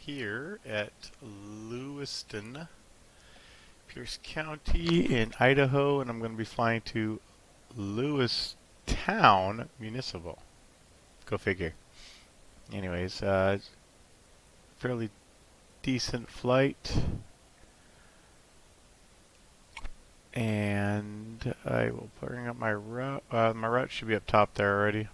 here at Lewiston, Pierce County in Idaho, and I'm going to be flying to Lewistown Municipal. Go figure. Anyways, fairly decent flight, and I will bring up my route. My route should be up top there already.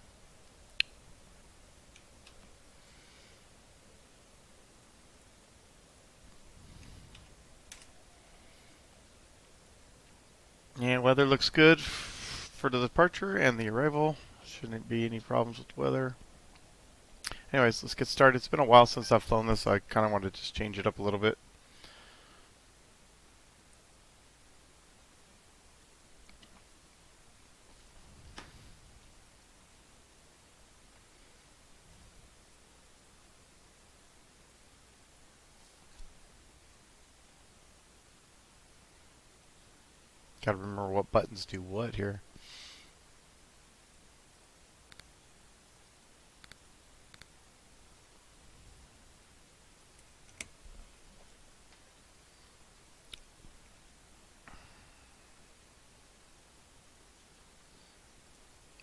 And weather looks good for the departure and the arrival. Shouldn't be any problems with weather. Anyways, let's get started. It's been a while since I've flown this, so I kind of wanted to just change it up a little bit. Gotta remember what buttons do what here.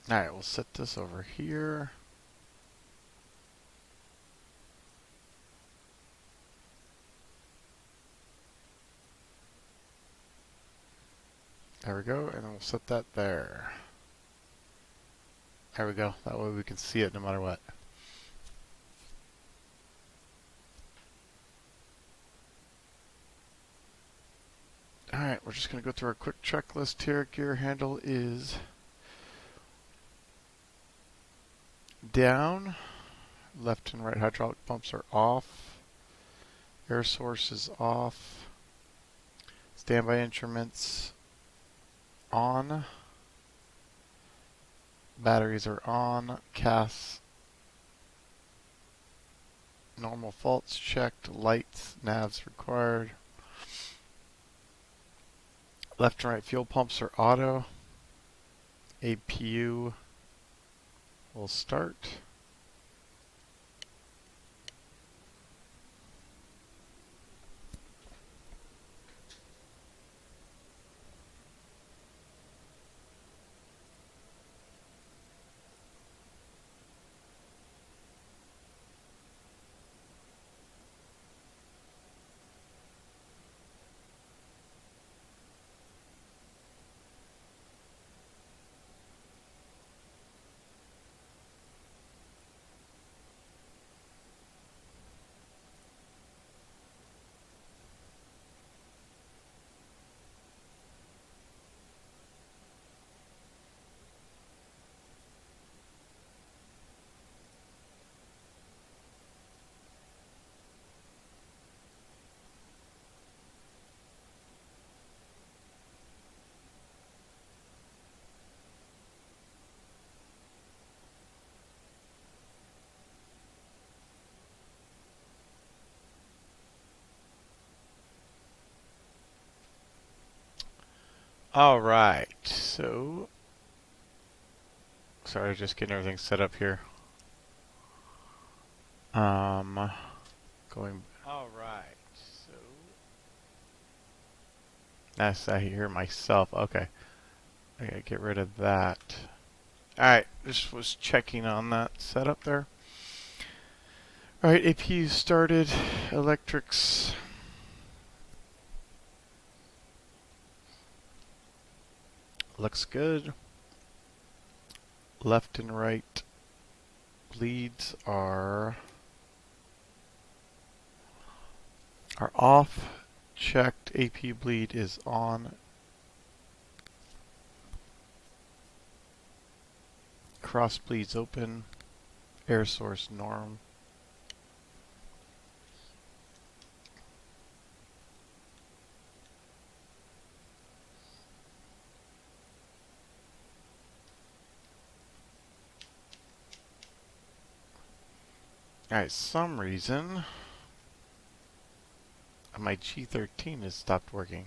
Alright, we'll set this over here. There we go, and we'll set that there. There we go. That way we can see it no matter what. Alright, we're just going to go through our quick checklist here. Gear handle is down. Left and right hydraulic pumps are off. Air source is off. Standby instruments on. Batteries are on. CAS normal faults checked. Lights, navs required. Left and right fuel pumps are auto. APU will start. Alright, so sorry, just getting everything set up here. Going. Alright, so nice, I hear myself. Okay, I gotta get rid of that. Alright, just was checking on that setup there. Alright, APU started. Electrics. Looks good. Left and right bleeds are off. Checked. APU bleed is on. Cross bleeds open. Air source norm. Alright, some reason my G13 has stopped working.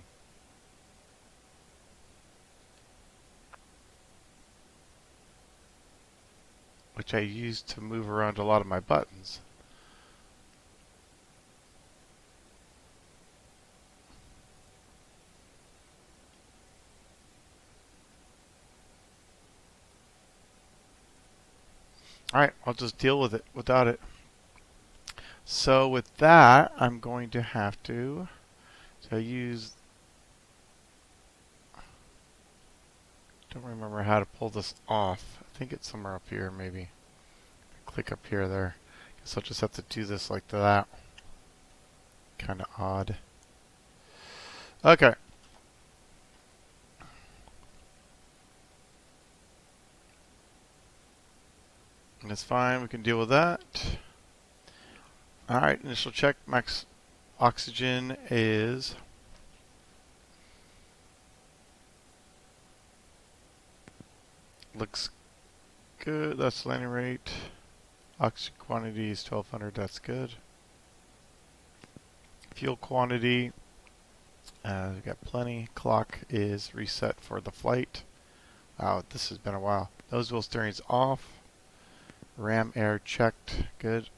Which I use to move around a lot of my buttons. Alright, I'll just deal with it without it. So with that, I'm going to have to use, don't remember how to pull this off. I think it's somewhere up here maybe. Click up here there. Guess I'll just have to do this like that. Kind of odd. Okay. That's fine, we can deal with that. Alright, initial check, max oxygen is looks good. That's landing rate. Oxygen quantity is 1200, that's good. Fuel quantity, we've got plenty. Clock is reset for the flight. Wow, this has been a while. Nose wheel steering's off. Ram air checked, good.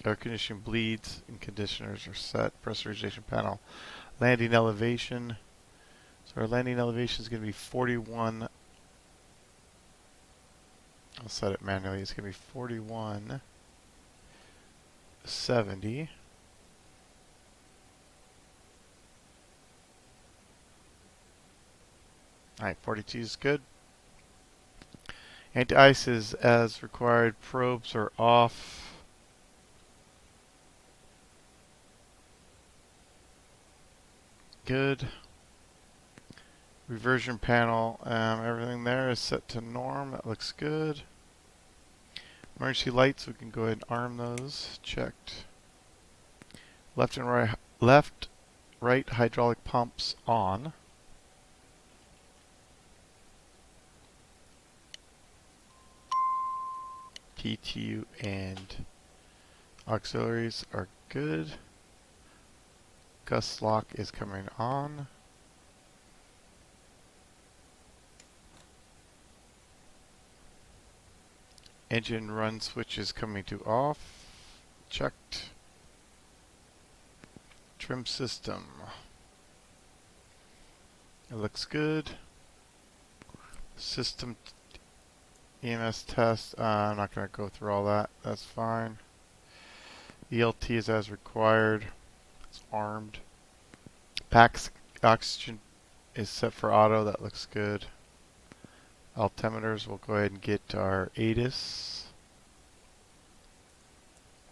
Air conditioning bleeds and conditioners are set. Pressurization panel. Landing elevation. So our landing elevation is going to be 41. I'll set it manually. It's going to be 4170. Alright, 42 is good. Anti-ice is as required. Probes are off. Good. Reversion panel, everything there is set to norm. That looks good. Emergency lights, we can go ahead and arm those. Checked. Left, right hydraulic pumps on. PTU and auxiliaries are good. Gust lock is coming on. Engine run switch is coming to off. Checked. Trim system. It looks good. System EMS test. I'm not going to go through all that. That's fine. ELT is as required. It's armed. PAX oxygen is set for auto. That looks good. Altimeters, we'll go ahead and get our ATIS,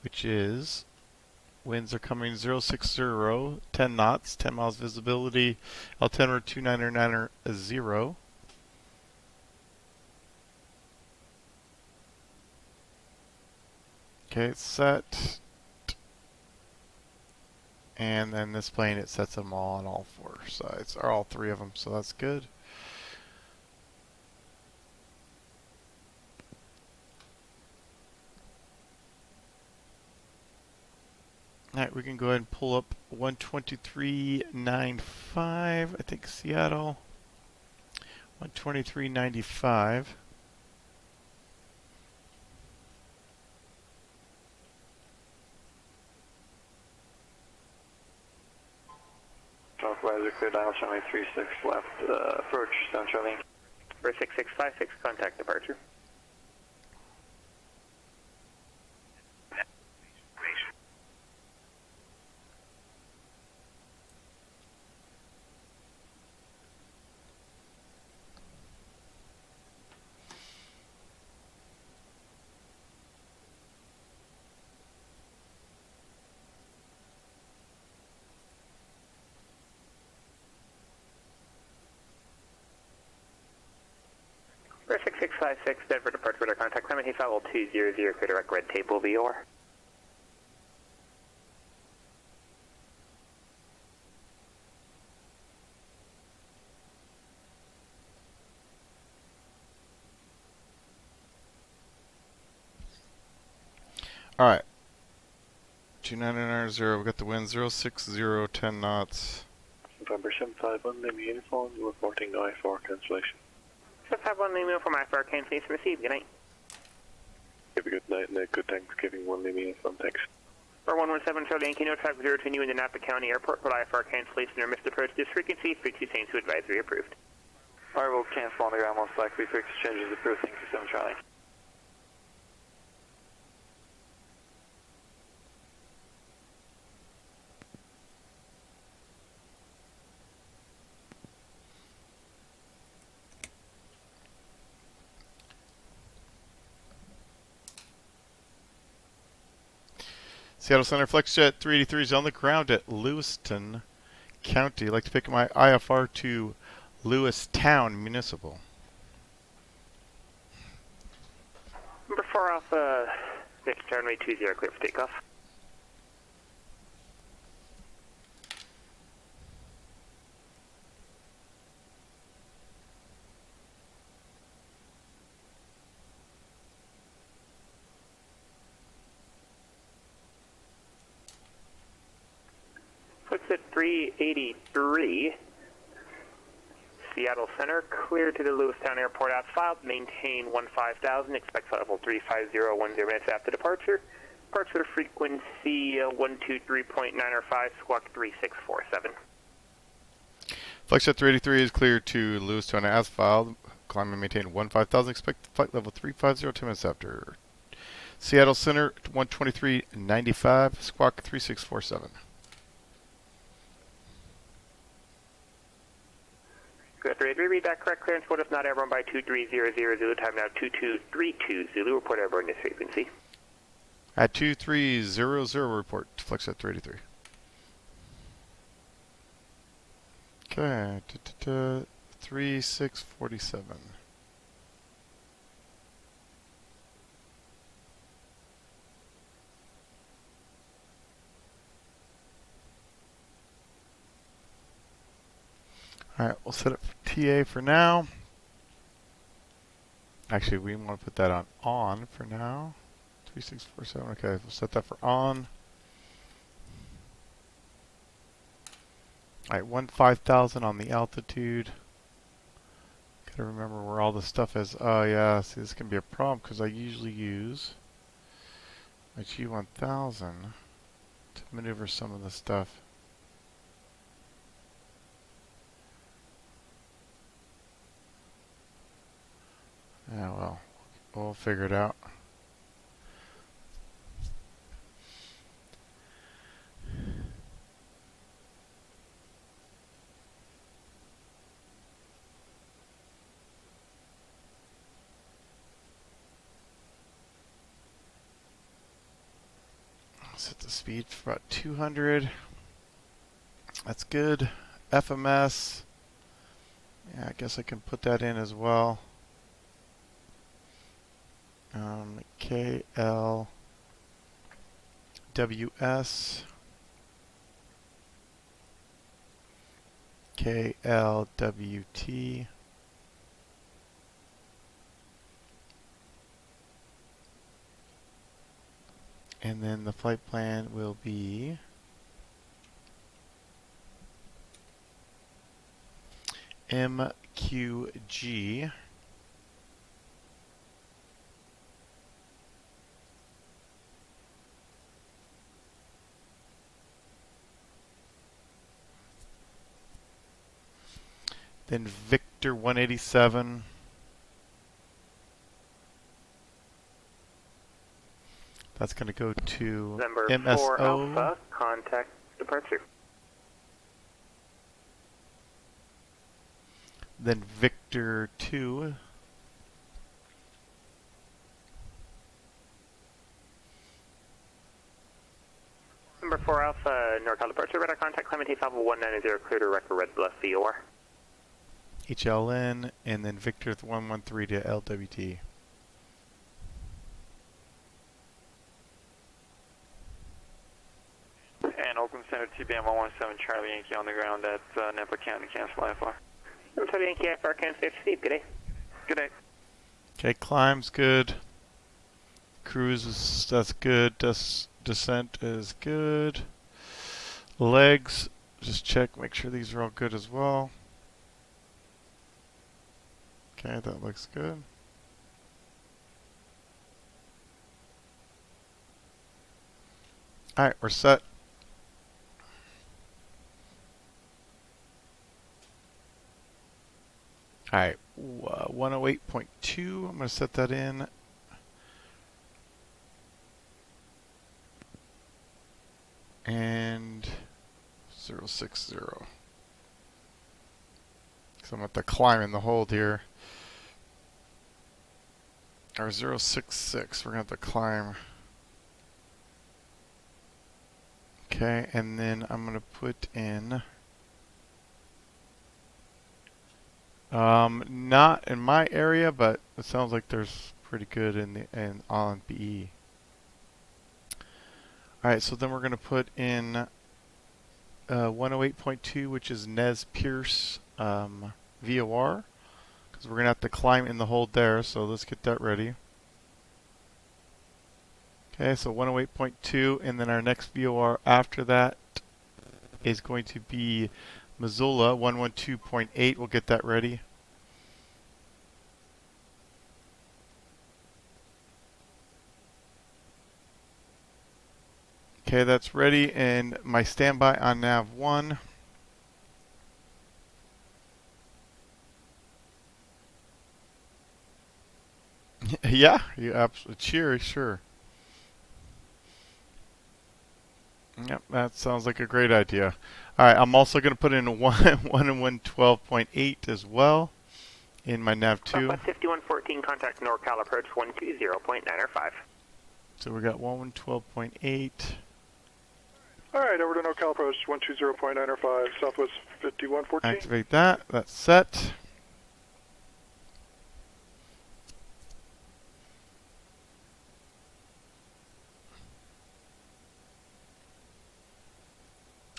which is winds are coming 060, 10 knots, 10 miles visibility, altimeter 2990. Okay, it's set. And then this plane, it sets them all on all four sides, or all three of them, so that's good. Alright, we can go ahead and pull up 123.95, I think Seattle. 123.95. Advisor clear dial, runway 36 left, approach, down Charlie. For 6656, contact departure. For 6656, Denver departure radar contact, climate heat level 200, clear direct red tape will be over. Alright. 2990, we got the wind 060, 10 knots. November 751, name uniform, reporting I4 cancellation. 751, name uniform, I4 cancellation received, good night. Have a good night and a good Thanksgiving, one name uniform, thanks. For 117 Charlie Yankee, no traffic 0 to you in the Napa County Airport, but I4 cancellation or missed approach this frequency, frequency change to advisory approved. Alright, we'll cancel on the ground, most likely for exchanges approved, thank you, 7 Charlie. Seattle Center FlexJet 383 is on the ground at Lewiston County. I'd like to pick my IFR to Lewistown Municipal. Number 4 Alpha, Victor runway 20, clear for takeoff. Looks at 383. Seattle Center, clear to the Lewistown Airport as filed. Maintain 15,000. Expect flight level 350 10 minutes after departure. Departure frequency 123.9 or 5, squawk 3647. FlexJet 383 is clear to Lewistown as filed. Climb and maintain 15,000. Expect flight level 350 10 minutes after. Seattle Center 123.95, squawk 3647. Good, read that correct. Clearance what if not airborne by 2300 Zulu. Time now 2232 Zulu. Report airborne this frequency. At 2300, report FlexJet 383. Okay, 3647. Alright, we'll set it for TA for now. Actually, we want to put that on for now. 3647, okay, we'll set that for on. Alright, 15,000 on the altitude. Gotta remember where all the stuff is. Oh yeah, see this can be a problem because I usually use my G1000 to maneuver some of the stuff. Yeah, well, we'll figure it out. Set the speed for about 200. That's good. FMS. Yeah, I guess I can put that in as well. KLWS. KLWT. And then the flight plan will be MQG. Then Victor 187. That's going to go to Number MSO. 4 Alpha, contact departure. Then Victor 2. Number 4 Alpha, NorCal departure, radar contact, Clement Level 190, clear to record Red Bluff VOR. HLN, and then Victor 113 to LWT. And Oakland Center TBM 117 Charlie Yankee on the ground at Napa County, cancel IFR. Charlie Yankee IFR, cancel Steve, good day. Good day. Okay, climb's good. Cruise is, that's good. Descent is good. Legs, just check, make sure these are all good as well. Okay, that looks good. Alright, we're set. Alright, 108.2, I'm going to set that in. And 060. So I'm at the climb in the hold here. Or 066, we're going to have to climb. Okay, and then I'm going to put in, not in my area, but it sounds like there's pretty good in on BE. Alright, so then we're going to put in 108.2, which is Nez Pierce VOR, because we're going to have to climb in the hold there, so let's get that ready. Okay, so 108.2, and then our next VOR after that is going to be Missoula 112.8. We'll get that ready. Okay, that's ready, and my standby on nav 1. Yeah, you absolutely cheery, sure. Yep, that sounds like a great idea. All right, I'm also going to put in 112.8 as well in my nav 2. Southwest 5114, contact NorCal approach 120.905. So we got 112.8. All right, over to NorCal approach 120.905, Southwest 5114. Activate that. That's set.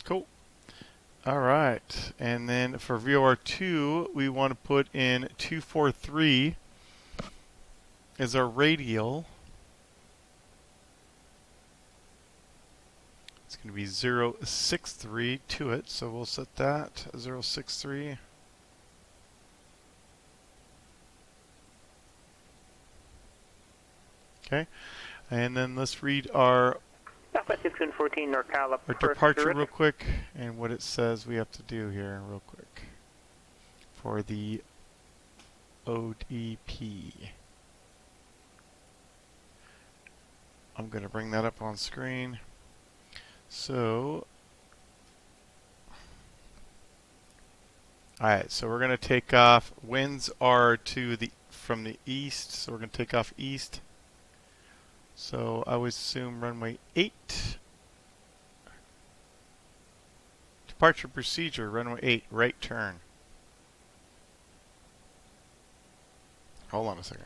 Cool. All right, and then for VOR2, we want to put in 243 as our radial. It's going to be 063 to it, so we'll set that 063. Okay, and then let's read our Southwest 5114, NorCal our approach. departure real quick and what it says we have to do here real quick for the ODP. I'm going to bring that up on screen. So, alright, so we're going to take off. Winds are to the from the east, so we're going to take off east. So I would assume runway 8. Departure procedure, runway 8, right turn. Hold on a second.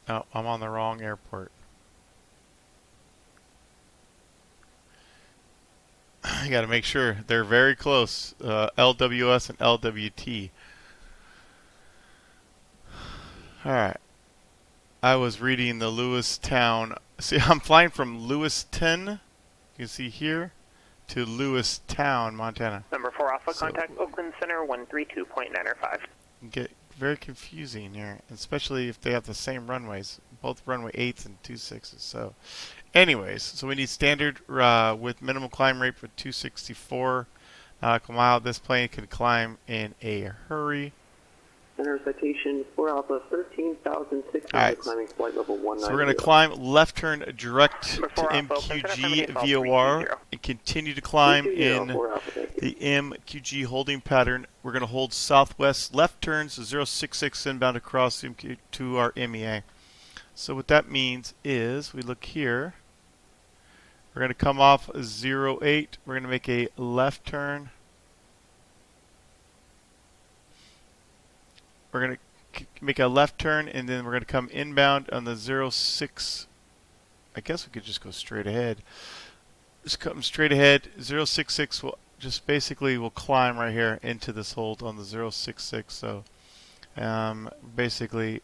Oh, I'm on the wrong airport. You got to make sure they're very close. LWS and LWT. Alright. I was reading the Lewistown. See, I'm flying from Lewiston, you can see here, to Lewistown, Montana. Number 4 Alpha, So- contact Oakland Center 132.905. Get very confusing here, especially if they have the same runways, both runway 8s and 26s. So, anyways, so we need standard with minimum climb rate for 264 nautical mile. This plane can climb in a hurry. Center citation 4 Alpha 13,600 Alright, climbing flight level 190. So we're going to climb left turn direct to Before Alpha, Oakland, MQG 780, VOR 320. and continue to climb 320, in 4 Alpha, thank you. the MQG holding pattern. We're going to hold southwest left turns to 066 inbound across to our MEA. So what that means is we look here. We're going to come off 08. We're going to make a left turn. We're going to make a left turn, and then we're going to come inbound on the 06. I guess we could just go straight ahead. Just come straight ahead. 066 will just basically will climb right here into this hold on the 066. So basically,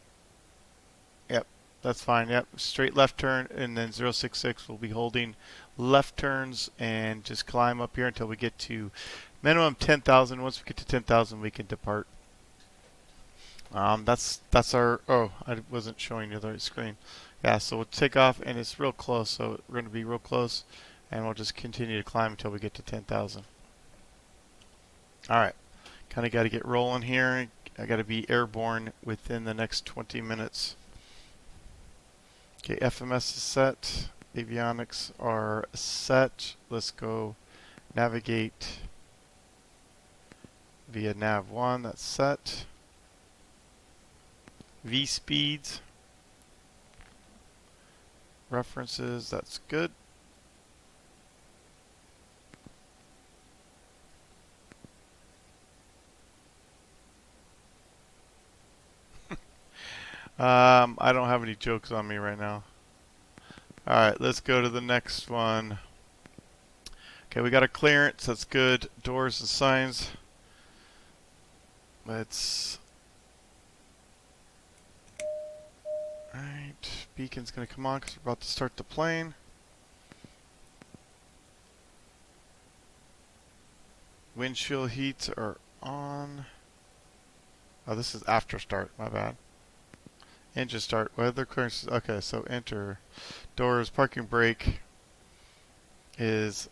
yep, that's fine. Yep, straight left turn, and then 066 will be holding left turns and just climb up here until we get to minimum 10,000. Once we get to 10,000, we can depart. That's our, oh, I wasn't showing you the right screen. Yeah, so we'll take off, and it's real close, so we're going to be real close, and we'll just continue to climb until we get to 10,000. Alright, kind of got to get rolling here. I got to be airborne within the next 20 minutes. Okay, FMS is set. Avionics are set. Let's go navigate via nav 1. That's set. V speeds. references, that's good. I don't have any jokes on me right now. Alright, let's go to the next one. Okay, we got a clearance, that's good. Doors and signs. Let's... Alright, beacon's gonna come on because we're about to start the plane. Windshield heats are on. Oh, this is after start, my bad. Engine start, weather clearance, okay, so enter. Doors, parking brake is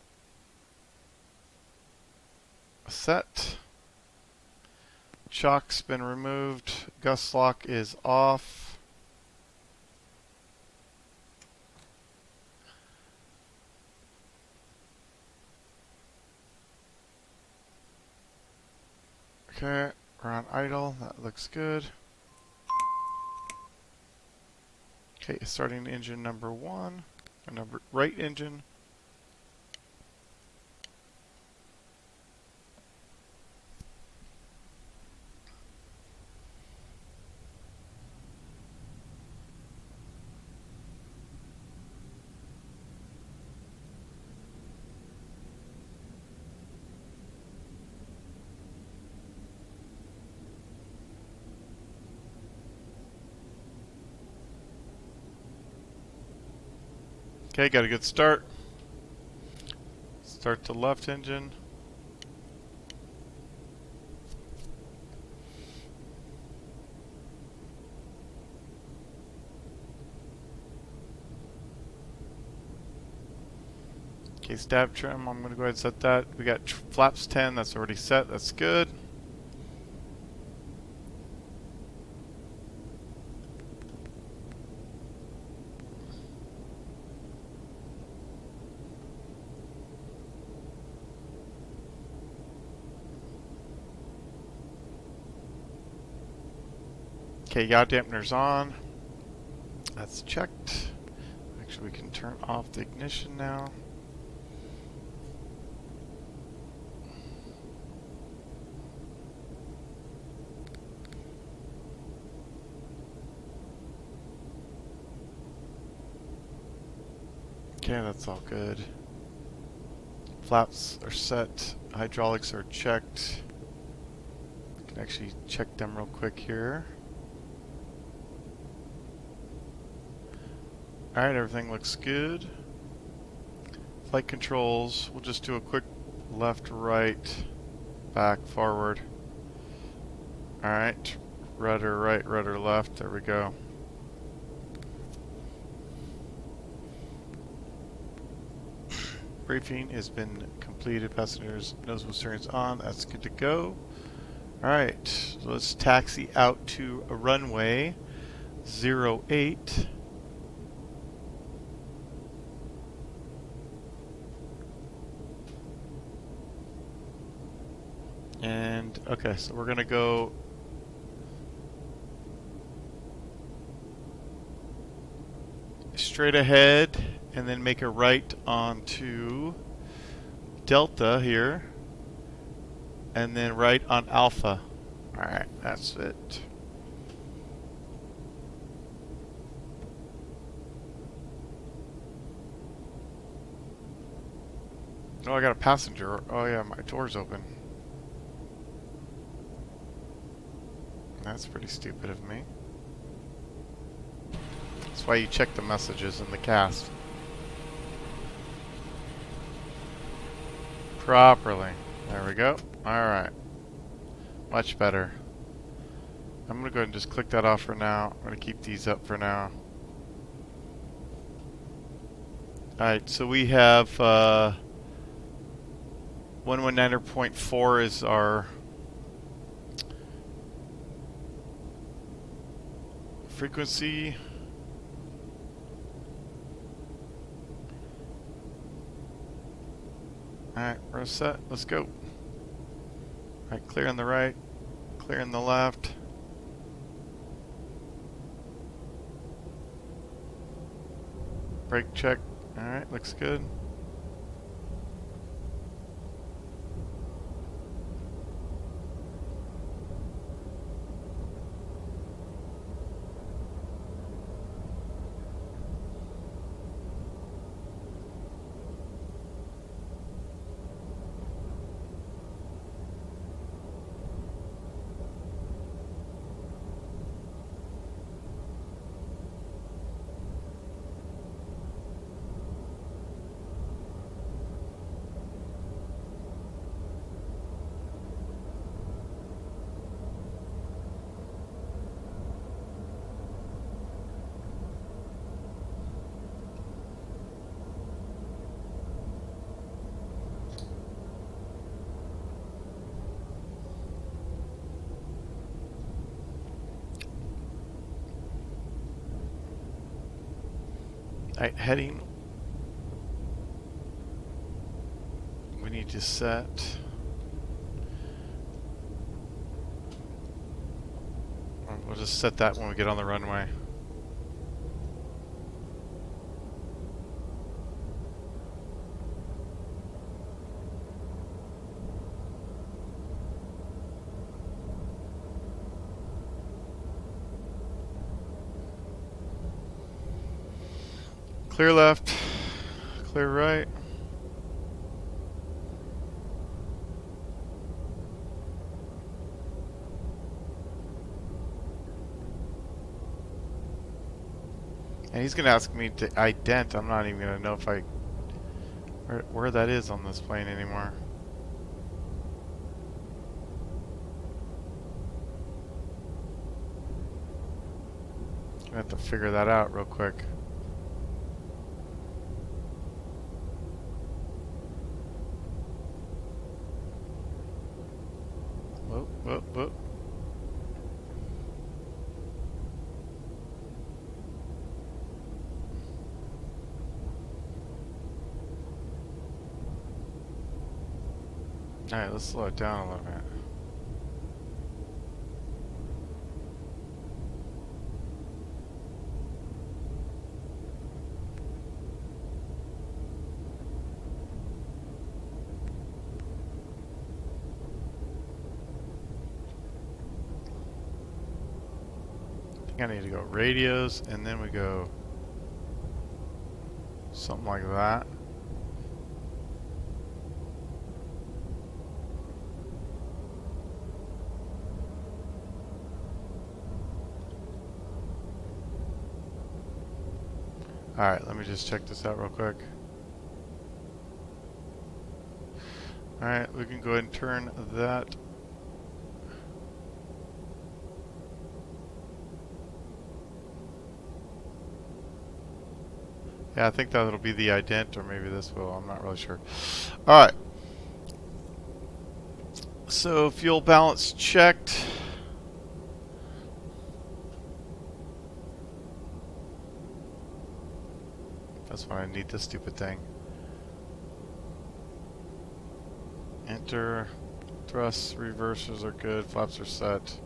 set. Shock's been removed. Gust lock is off. Okay, we're on idle, that looks good. Okay, starting engine number 1, or right engine. Okay, got a good start. Start the left engine. Okay, stab trim, I'm going to go ahead and set that. We got flaps 10, that's already set, that's good. Okay, yaw dampener's on. That's checked. Actually, we can turn off the ignition now. Okay, that's all good. Flaps are set. Hydraulics are checked. I can actually check them real quick here. Alright, everything looks good. Flight controls, we'll just do a quick left, right, back, forward. Alright, rudder right, rudder left, there we go. Briefing has been completed, passengers nose wheel steering's on, that's good to go. Alright, so let's taxi out to a runway 08. And, okay, so we're going to go straight ahead and then make a right onto Delta here. And then right on Alpha. Alright, that's it. Oh, I got a passenger. Oh yeah, my door's open. That's pretty stupid of me. That's why you check the messages in the cast properly. There we go. Alright. Much better. I'm going to go ahead and just click that off for now. I'm going to keep these up for now. Alright, so we have 119.4 is our frequency. Alright, we're set. Let's go. Alright, clear on the right, clear on the left. Brake check. Alright, looks good. Alright, heading. We need to set. We'll just set that when we get on the runway. Clear left, clear right. And he's gonna ask me to ident. I'm not even gonna know if I where that is on this plane anymore. Gonna have to figure that out real quick. Whoop, whoop, whoop. Alright, let's slow it down a little bit. I think I need to go radios, and then we go something like that. Alright, let me just check this out real quick. Alright, we can go ahead and turn that. Yeah, I think that'll be the ident, or maybe this will. I'm not really sure. Alright. So, fuel balance checked. That's why I need this stupid thing. Enter. Thrusts, reversers are good. Flaps are set.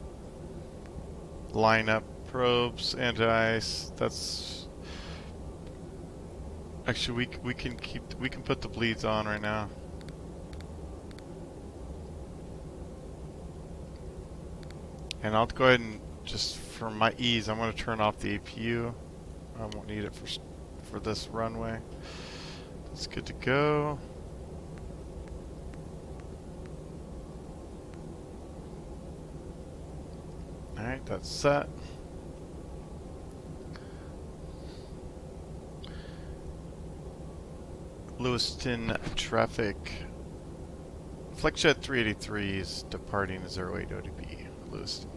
Line up probes, anti-ice. That's actually we can put the bleeds on right now. And I'll go ahead and just for my ease, I'm going to turn off the APU. I won't need it for this runway. It's good to go. Alright, that's set. Lewiston traffic. Flexjet 383 is departing 08 ODB, Lewiston.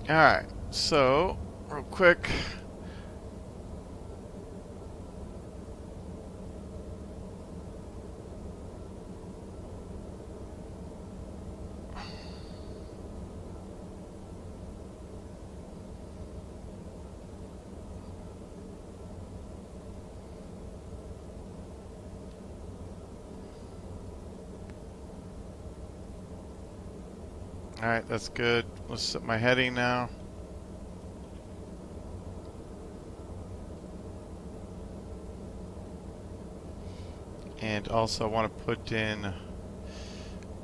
Alright, so, real quick. Alright, that's good. Let's set my heading now. And also I want to put in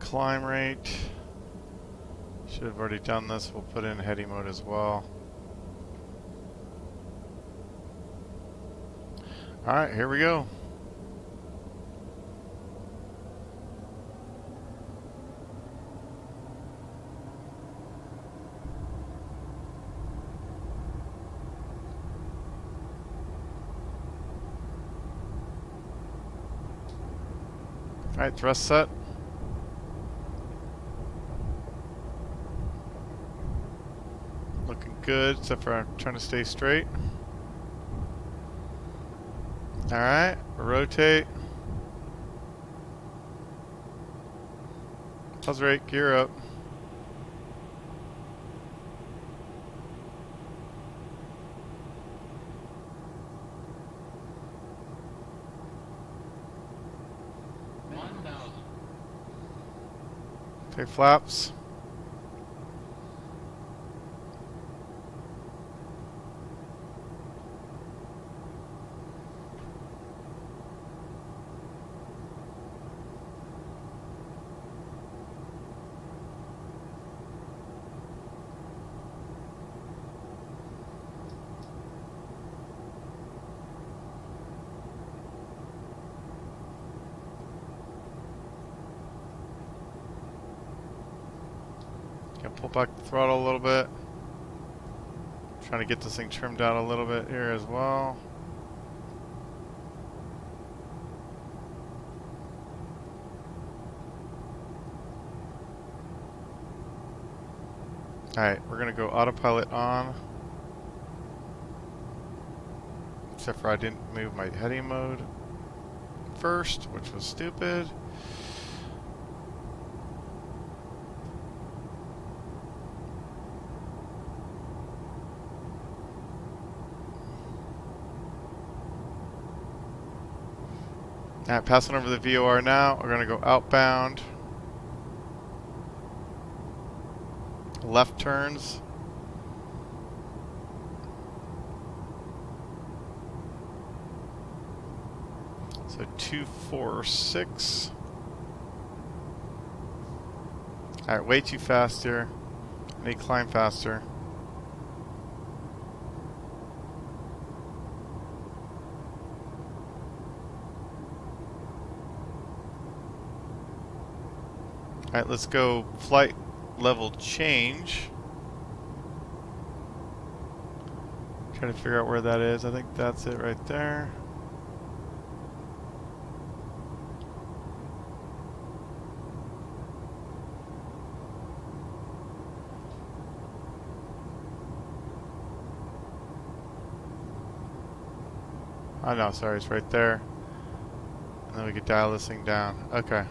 climb rate. Should have already done this. We'll put in heading mode as well. Alright, here we go. Alright, thrust set. Looking good, except for I'm trying to stay straight. Alright, rotate. Pulse rate, gear up. Okay, flaps. Gonna pull back the throttle a little bit. Trying to get this thing trimmed out a little bit here as well. Alright, we're gonna go autopilot on. Except for I didn't move my heading mode first, which was stupid. Alright, passing over the VOR now. We're gonna go outbound. Left turns. So 246. Alright, way too fast here. I need to climb faster. Alright, let's go flight level change. Trying to figure out where that is. I think that's it right there. Oh no, sorry, it's right there. And then we could dial this thing down. Okay.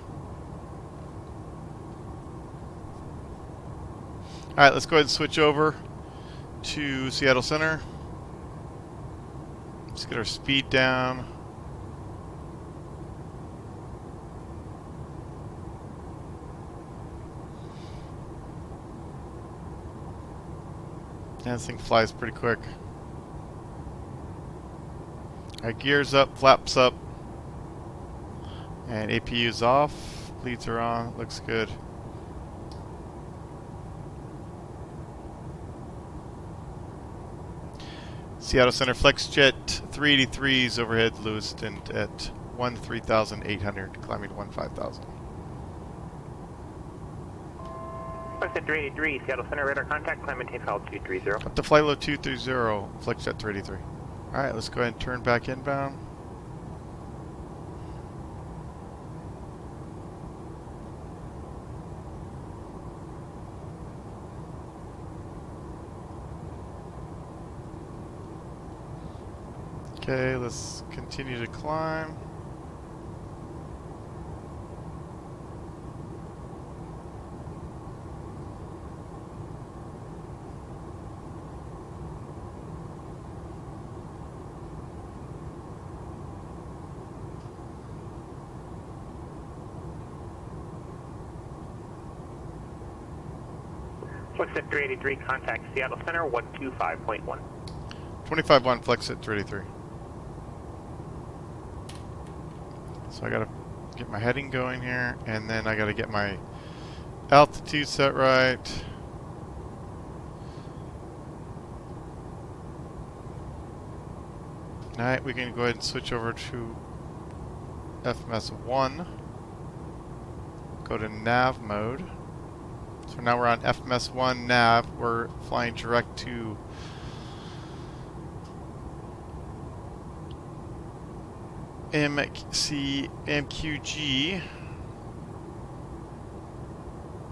Alright, let's go ahead and switch over to Seattle Center. Let's get our speed down. Yeah, this thing flies pretty quick. Alright, gears up, flaps up. And APU's off. Leads are on. Looks good. Seattle Center FlexJet 383s overhead Lewiston at 13,800, climbing to 15,000. FlexJet 383, Seattle Center radar contact, climb maintain file 230. Up to flight load 230, FlexJet 383. Alright, let's go ahead and turn back inbound. Okay, let's continue to climb. Flexit 383, contact Seattle Center 125.1. 25-1, flex at 383. So I gotta get my heading going here, and then I gotta get my altitude set right. Alright, we can go ahead and switch over to FMS 1. Go to nav mode. So now we're on FMS 1 nav. We're flying direct to MQG.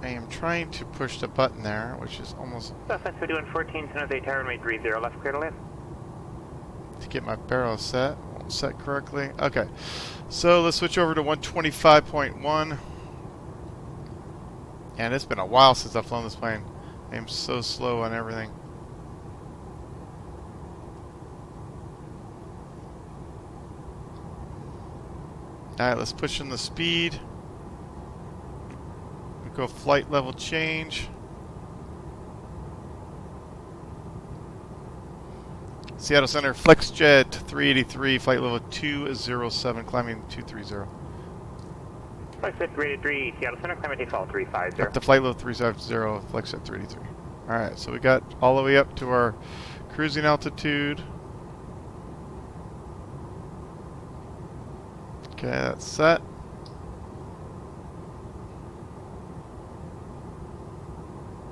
I am trying to push the button there, which is almost Southwest, we're doing 14, San Jose Tower, runway 30, left clear to land. to get my barrel set. Won't set correctly. Okay, so let's switch over to 125.1. And it's been a while since I've flown this plane. I am so slow on everything. Alright, let's push in the speed. We go flight level change. Seattle Center, FlexJet 383, flight level 207, climbing 230. Flexit 383, Seattle Center, climate default 350. Up to flight level 350, FlexJet 383. Alright, so we got all the way up to our cruising altitude. Okay, that's set.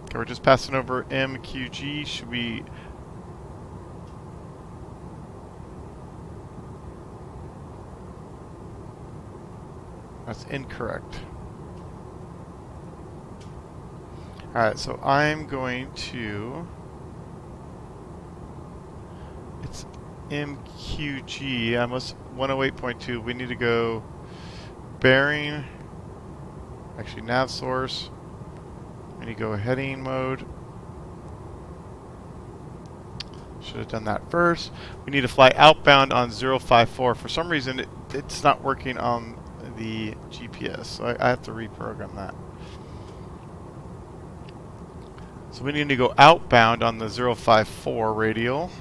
Okay, we're just passing over MQG. Should we... That's incorrect. Alright, so I'm going to... It's MQG. I must 108.2. We need to go bearing. Actually, nav source. We need to go heading mode. Should have done that first. We need to fly outbound on 054. For some reason, it's not working on the GPS, so I have to reprogram that. So we need to go outbound on the 054 radial.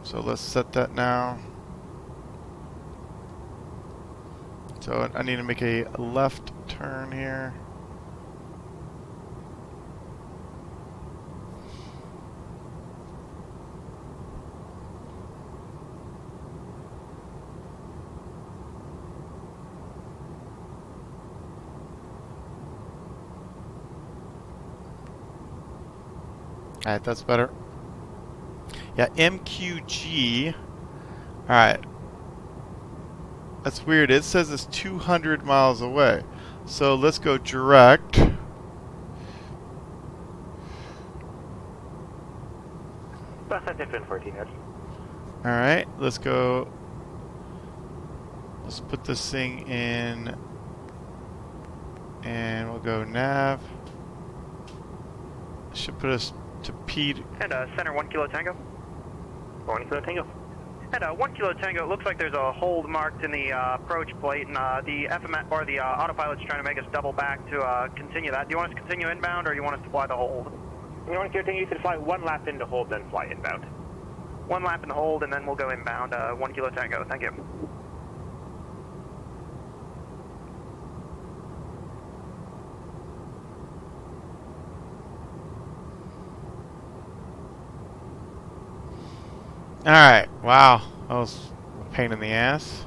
So let's set that now. So I need to make a left turn here. Alright, that's better. Yeah, MQG. Alright. That's weird. It says it's 200 miles away. So let's go direct. Southwest, Infinite 14, yes. Alright, let's go. Let's put this thing in. And we'll go nav. Should put us to P. And center 1 Kilo Tango. 1 Kilo Tango. And 1 Kilo Tango, it looks like there's a hold marked in the approach plate, and the FMS or the autopilot's trying to make us double back to continue that. Do you want us to continue inbound, or do you want us to fly the hold? You want to Kilo Tango, you can fly 1 lap into hold, then fly inbound. 1 lap in the hold, and then we'll go inbound. 1 Kilo Tango, thank you. Alright, wow. That was a pain in the ass.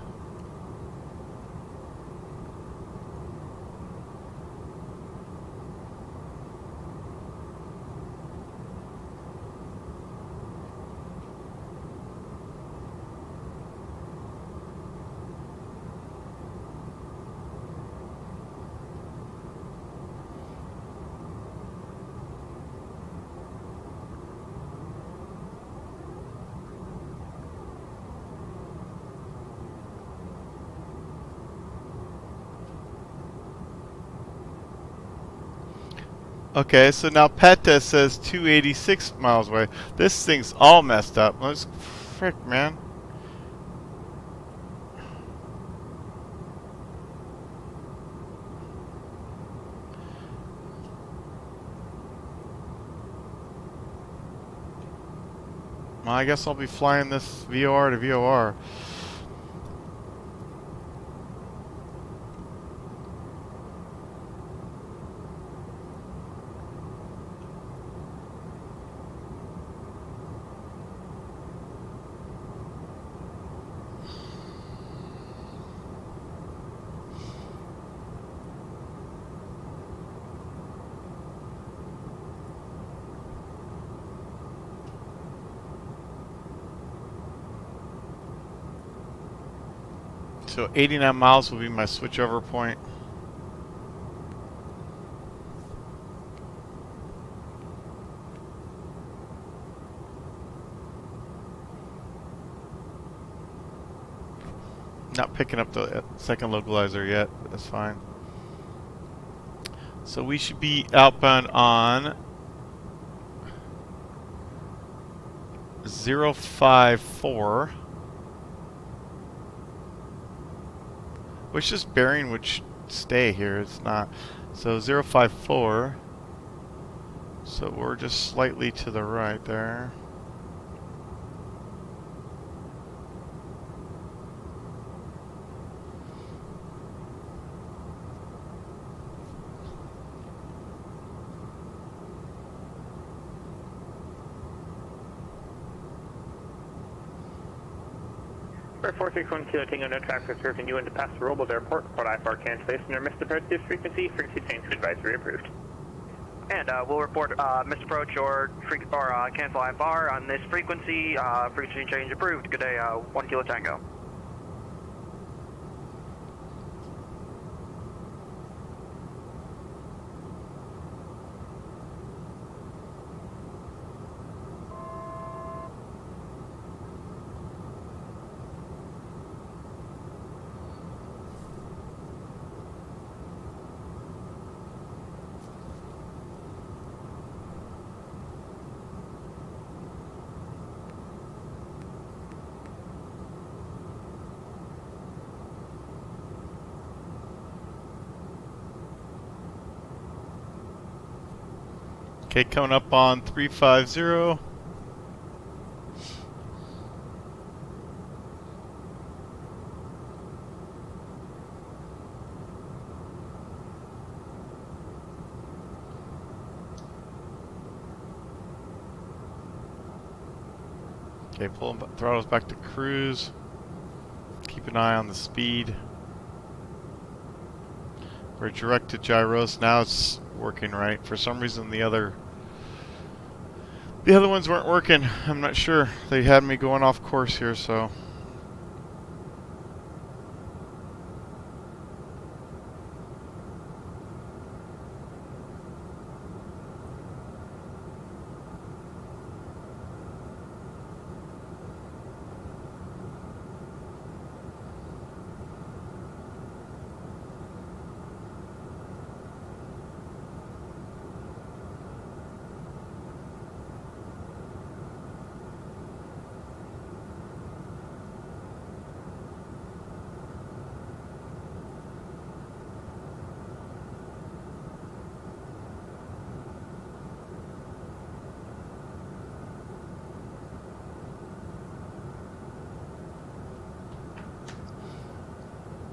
Okay, so now PETA says 286 miles away. This thing's all messed up. Let's frick, man. Well, I guess I'll be flying this VOR to VOR. So 89 miles will be my switchover point. Not picking up the second localizer yet, but that's fine. So we should be outbound on 054. Which this bearing would stay here. It's not. So 054. So we're just slightly to the right there. Air 461 Kilo Tango, no traffic serving you into past the Robles Airport. Report I-4 cancellation or missed approach this frequency. Frequency change to advisory approved. And we'll report missed approach or cancel IFR on this frequency. Frequency change approved. Good day, 1 Kilo Tango. Okay, coming up on 350. Okay, pulling throttles back to cruise. Keep an eye on the speed. We're direct to gyros. Now it's working right. For some reason the other ones weren't working. I'm not sure. They had me going off course here, so.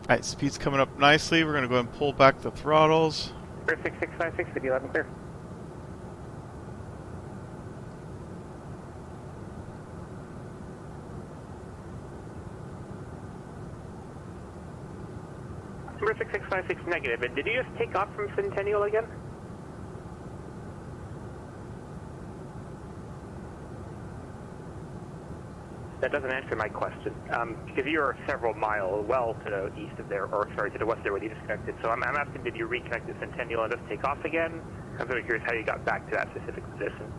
Alright, speed's coming up nicely. We're going to go ahead and pull back the throttles. Air 6656, city 11 clear. Number 6656 negative. And did you just take off from Centennial again? That doesn't answer my question, because you are several miles well to the east of there, or sorry, to the west there where you disconnected. So I'm asking, did you reconnect to Centennial and just take off again? I'm very curious how you got back to that specific position.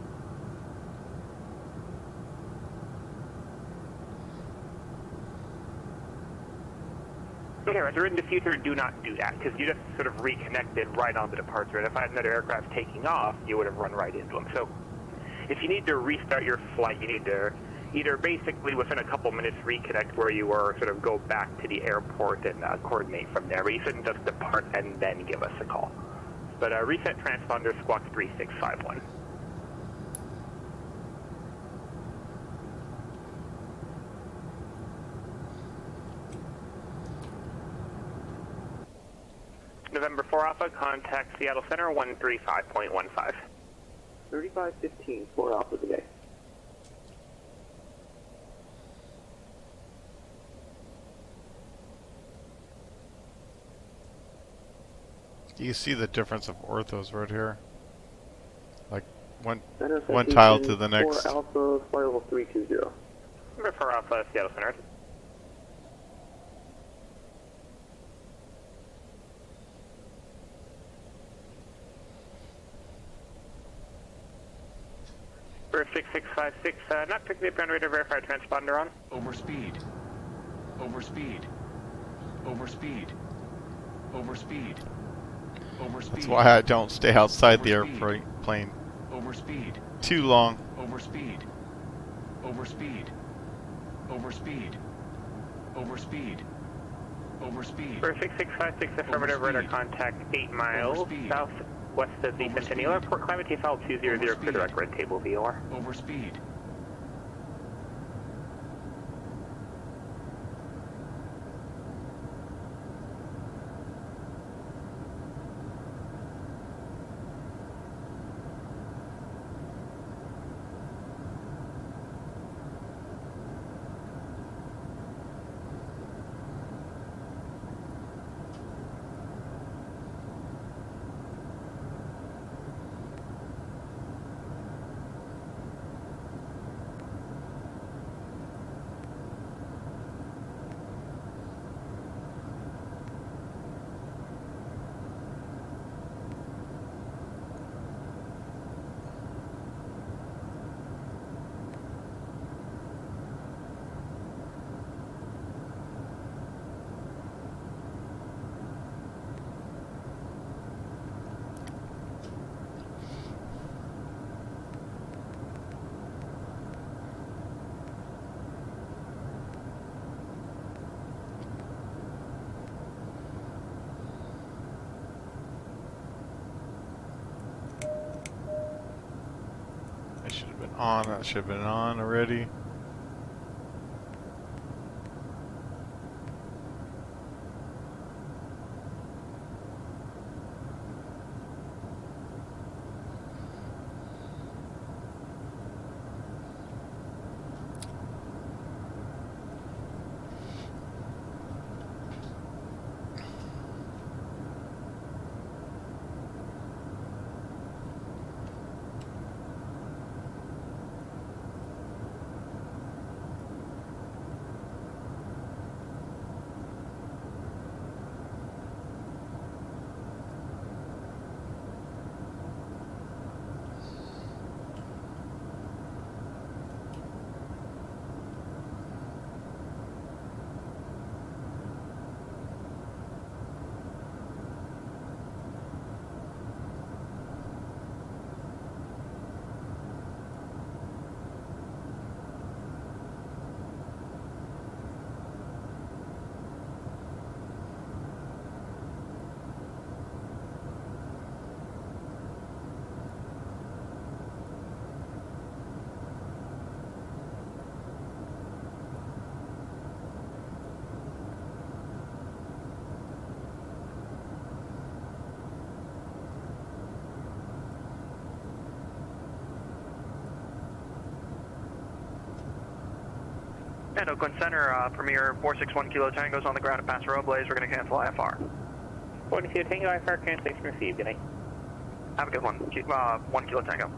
here, as we're in the future, do not do that, because you just sort of reconnected right on the departure, and if I had another aircraft taking off, you would have run right into them. So, if you need to restart your flight, you need to either basically within a couple minutes reconnect where you were, sort of go back to the airport and coordinate from there, but you shouldn't just depart and then give us a call. But reset transponder squawk 3651. November 4 Alpha, contact Seattle Center 135.15. 3515, 4 Alpha today. Do you see the difference of orthos right here? Like one Center tile citation to the next. 4 Alpha, flight level 320. November 4 Alpha, Seattle Center. For 6656, not picking up ground radar, verify transponder on. Overspeed. Overspeed. Overspeed. Overspeed. Overspeed. That's why I don't stay outside the Overspeed. airplane Overspeed. too long. Overspeed. Overspeed. Overspeed. Overspeed. Overspeed. For 6656, affirmative radar Overspeed. contact 8 miles Overspeed. southwest of the Overspeed. Centennial Airport, climate TFL 200 for Overspeed. direct red table VOR. Overspeed. That should have been on. That should have been on already. And Oakland Center, Premier 461 Kilo Tango's on the ground at Paso Robles. We're going to cancel IFR. 1 Kilo Tango, IFR cancellation received. Good night. Have a good one. 1 Kilo Tango.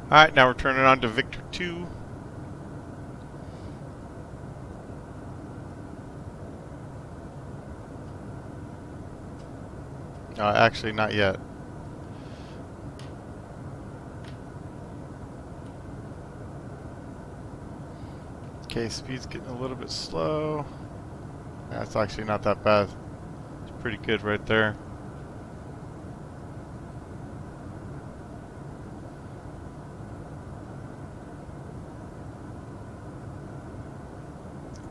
Alright, now we're turning on to Victor 2. Actually, not yet. Okay, speed's getting a little bit slow. That's actually not that bad. It's pretty good right there.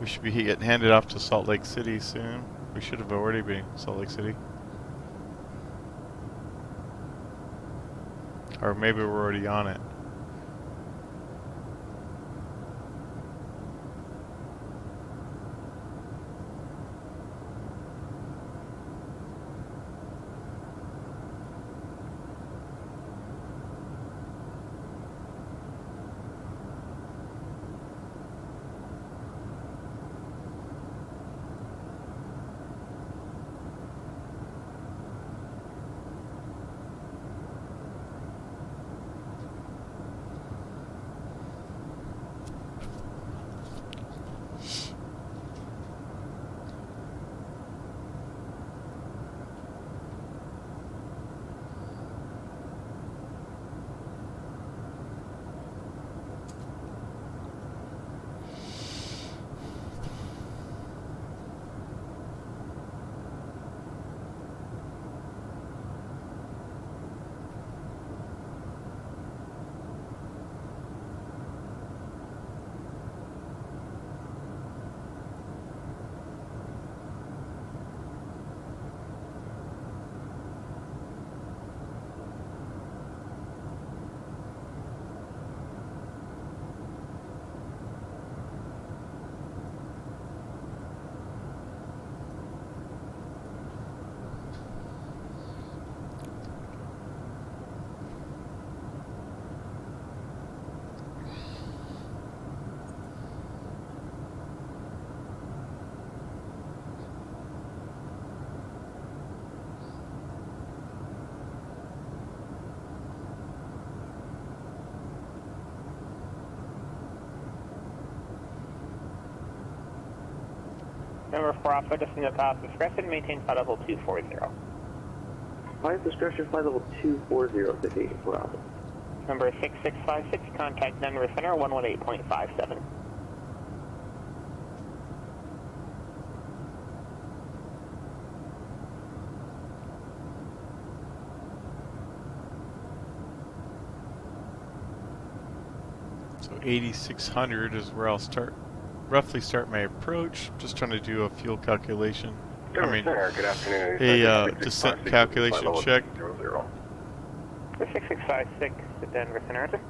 We should be getting handed off to Salt Lake City soon. We should have already been in Salt Lake City. Or maybe we're already on it. Number 4 Alpha, descend to pass discretion, maintain flight level 240. Pilot discretion, flight level 240, city 4 Alpha. Number 6656, contact Denver Center 118.57. So 8600 is where I'll roughly start my approach. Just trying to do a fuel calculation. I mean, good afternoon. a descent calculation check. 6656 to Denver Center.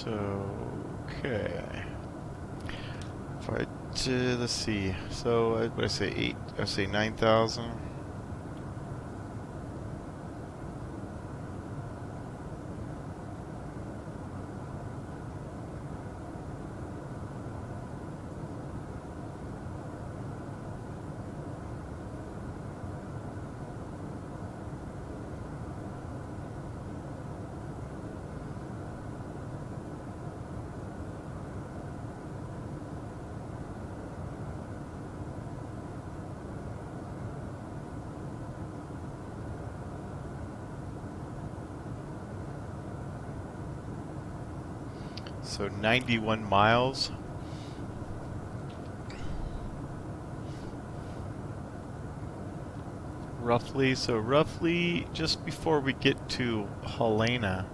So, okay. If I let's see. So, what did I say? 8. I say 9,000. So 91 miles. Roughly, so roughly just before we get to Helena.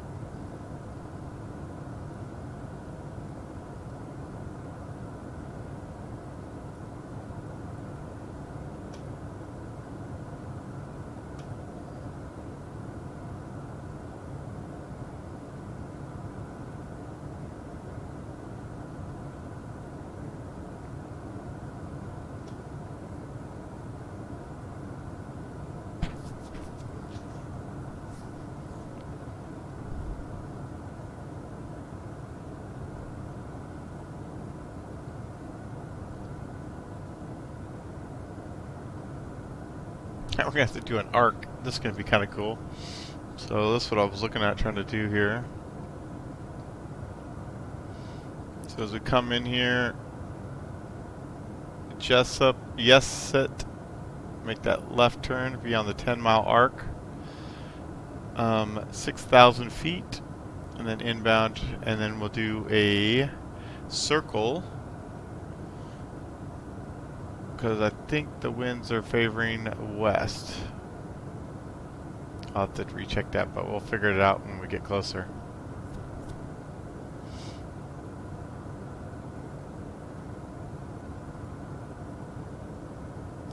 We're gonna have to do an arc. this is going to be kind of cool. So this is what I was looking at trying to do here. So as we come in here, Jessup, yes it, make that left turn, be on the 10-mile arc, 6,000 feet, and then inbound, and then we'll do a circle, because I think the winds are favoring west. I'll have to recheck that, but we'll figure it out when we get closer.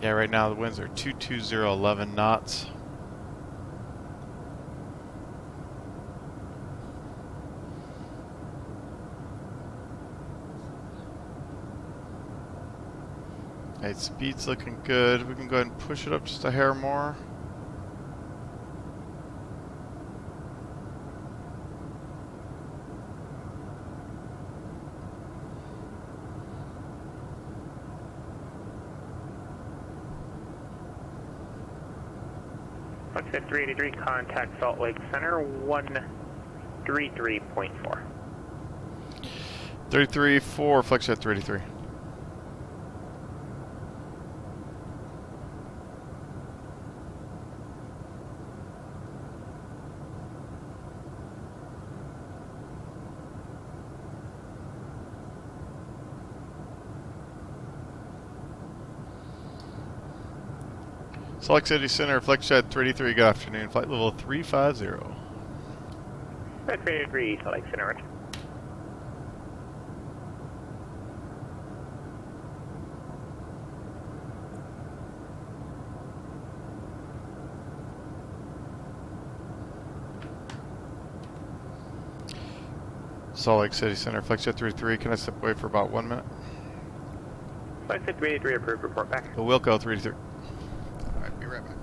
Yeah, right now the winds are 22011 knots. Alright, speed's looking good. We can go ahead and push it up just a hair more. Looks at 383, contact Salt Lake Center, 133.4. 33.4, flex at 383. Salt Lake City Center, flex at 383, good afternoon, flight level 350. 383, Salt Lake Center, Roger. Salt Lake City Center, flex at 383, can I step away for about 1 minute? Flight 383, approved, report back. Wilco 383. Alright, be right back.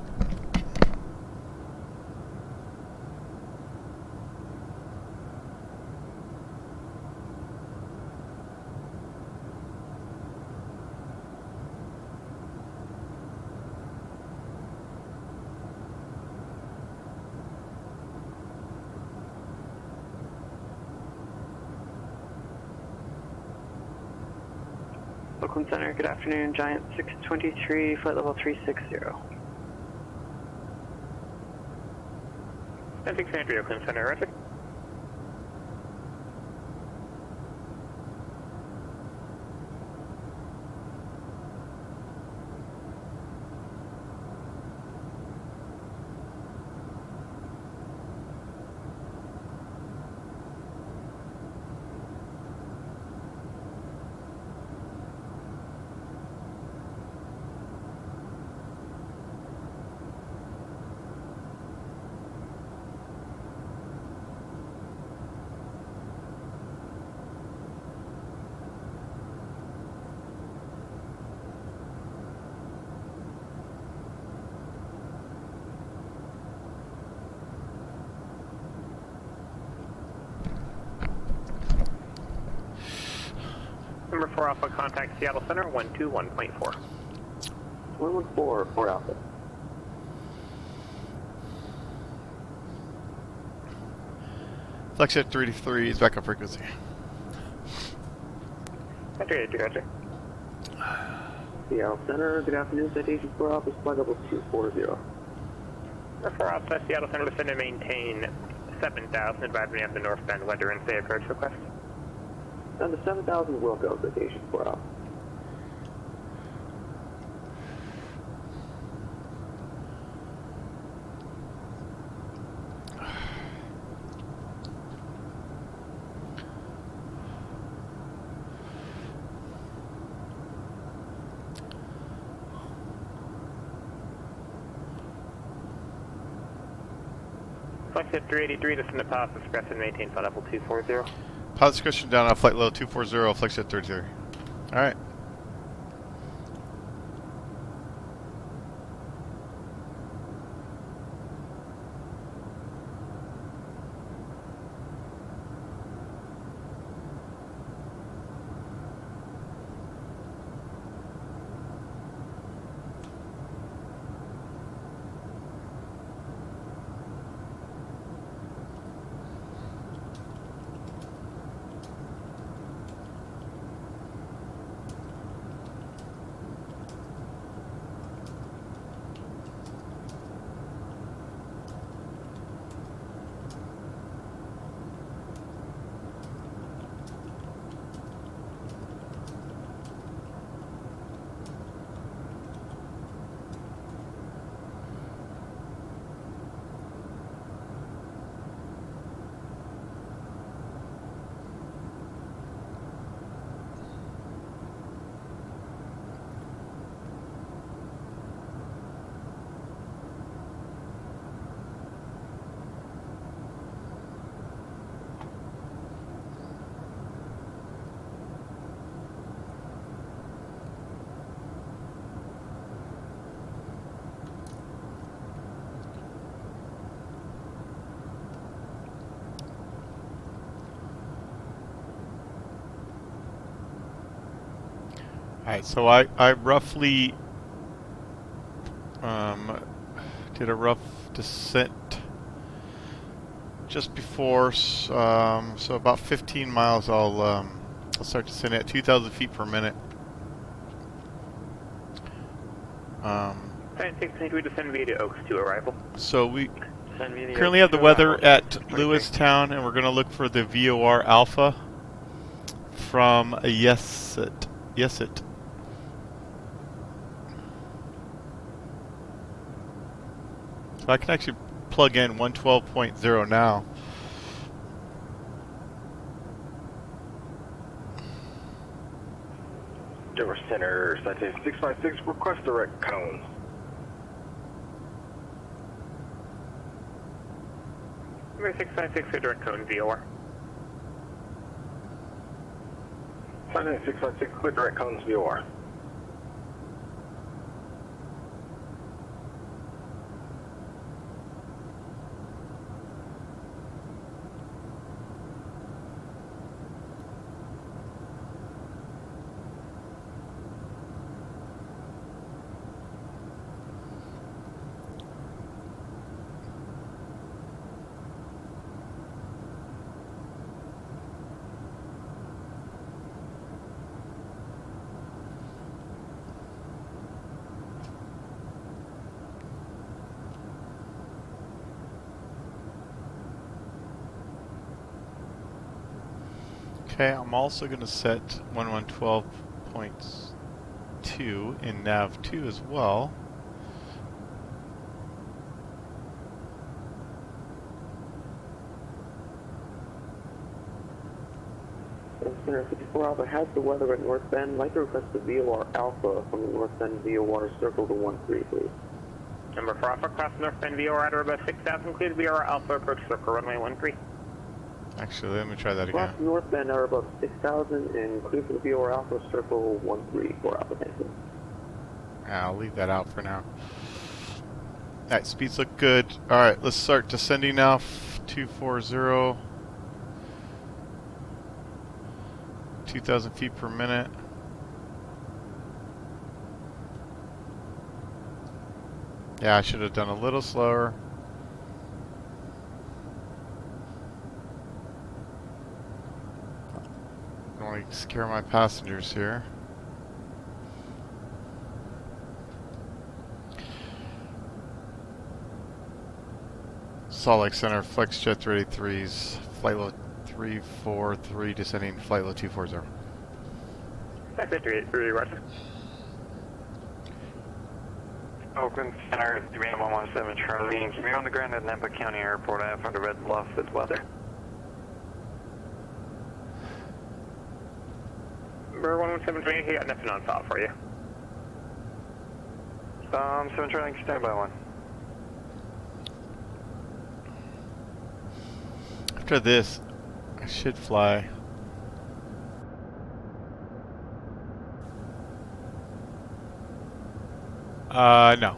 Oakland Center, good afternoon. Giant 623, flight level 360. 683, Oakland Center, Roger. Number 4 Alpha, contact Seattle Center, 121.4. 114, 4 Alpha. Flex at 383 is backup frequency. 383, Roger. Seattle Center, good afternoon. Citation 4 Alpha, flight level 240. Number 4 Alpha, Seattle Center, descend and maintain 7,000, advising me of the northbound weather and say approach request. Down to 7,000 Wilco, citation 4 Alpha. Flex at 383, descend to Pass Express and maintain flight level 240. Pilot discretion down on flight level 240, flex at 33. Alright. Alright, so I roughly did a rough descent just before, so about 15 miles. I'll start descending at 2,000 feet per minute. Giant 6 we descend via to Oaks to arrival. So we Send me the currently have the O2 weather arrival, at 23. Lewistown, and we're going to look for the VOR Alpha from Yesit. Yesit. So I can actually plug in 112.0 now. Denver Center, Citation 656, request direct cones. Number 656 for direct cone VOR. Citation 656, clear direct cones VOR. Okay, I'm also going to set 1112.2 in nav2 as well. Center 54 Alpha has the weather at North Bend. I'd like to request the VOR Alpha from the North Bend VOR circle to 13, please. Number 4 Alpha, cross North Bend VOR at about 6,000, cleared VOR Alpha, approach circle runway 13. Actually, let me try that Cross again. North Bend are about 6,000 and clear for the VOR Alpha circle 13 for Alpha, thank you. I'll leave that out for now. Alright, speeds look good. Alright, let's start descending now. 240. 2,000 feet per minute. Yeah, I should have done a little slower. Don't want to scare my passengers here. Salt Lake Center, FlexJet 383s, flight load 343, descending flight load 240. That's it, 383, roger. Oakland Center, CBM 117 Charlie, and keep me on the ground at Napa County Airport. I have under Red Bluff with weather. Number 117, I got nothing on file for you. 7 Charlie, stand by 1. After this, I should fly. No.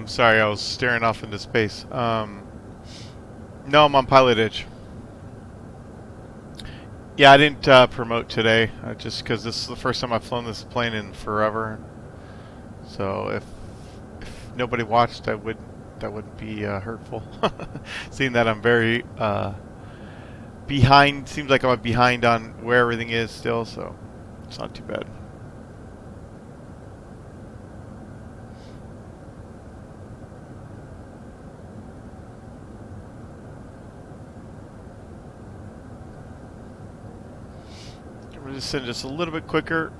Sorry, I was staring off into space. No, I'm on pilot edge. Yeah, I didn't promote today, just because this is the first time I've flown this plane in forever. So if nobody watched, that wouldn't be hurtful. Seeing that I'm very behind, seems like I'm behind on where everything is still, so it's not too bad. We're just send just a little bit quicker.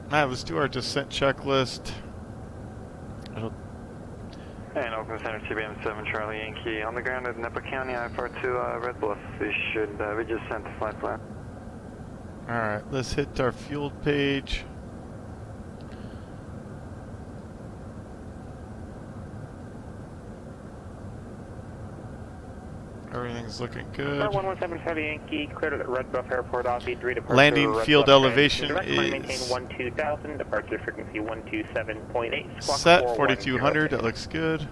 Alright, let's do our descent checklist. And Oakland Center, CBM 7 Charlie Yankee, on the ground at Napa County, IFR to Red Bluff. We just sent the flight plan. Alright, let's hit our fuel page. Everything's Everything's looking good. 117 Charlie Yankee, cleared at Red Bluff Airport, Alpha 3 departure. Landing Red field Bluff elevation direct climb, maintain is 12,000, departure frequency 127.8, squawk set 410. 4200. That looks good.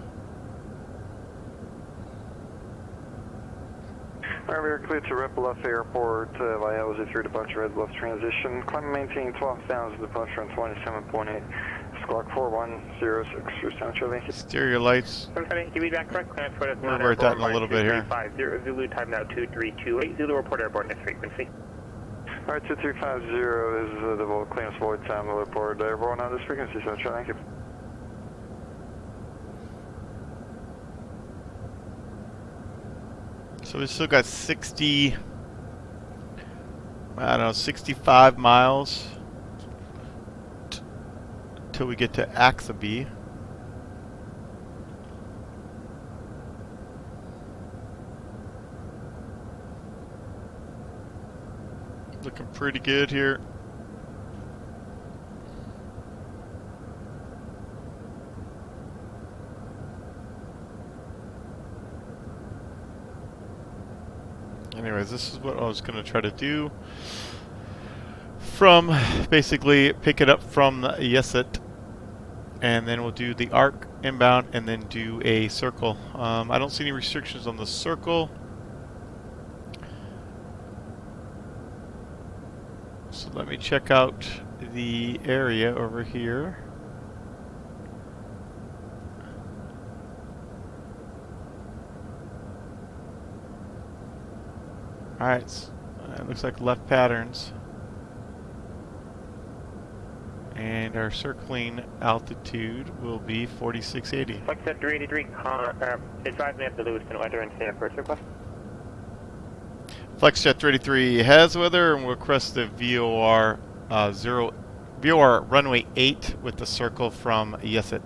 Alright, we are cleared to Red Bluff Airport via LZ3 departure Red Bluff transition. Climb and maintain 12,000, departure on 27.8. Squawk 4106 for Sound Charlie. Exterior lights. Give me back correct. Climb for We'll revert that in a little bit here. 2350 Zulu, time now 2328. Zulu report airborne at frequency. Alright, 2350 is the clearance void time. We'll report airborne on this frequency, Sound Charlie. Thank you. So we still got 60, I don't know, 65 miles till we get to Axaby. Looking pretty good here. Anyways, this is what I was going to try to do. From basically pick it up from Yeset, and then we'll do the arc inbound and then do a circle. I don't see any restrictions on the circle. So let me check out the area over here. Alright, it looks like left patterns. And our circling altitude will be 4680. Flex at 383, advise me of the Lewiston weather and stand first request. FlexJet 383 has weather, and we'll request the VOR VOR runway 8 with the circle from Yeset.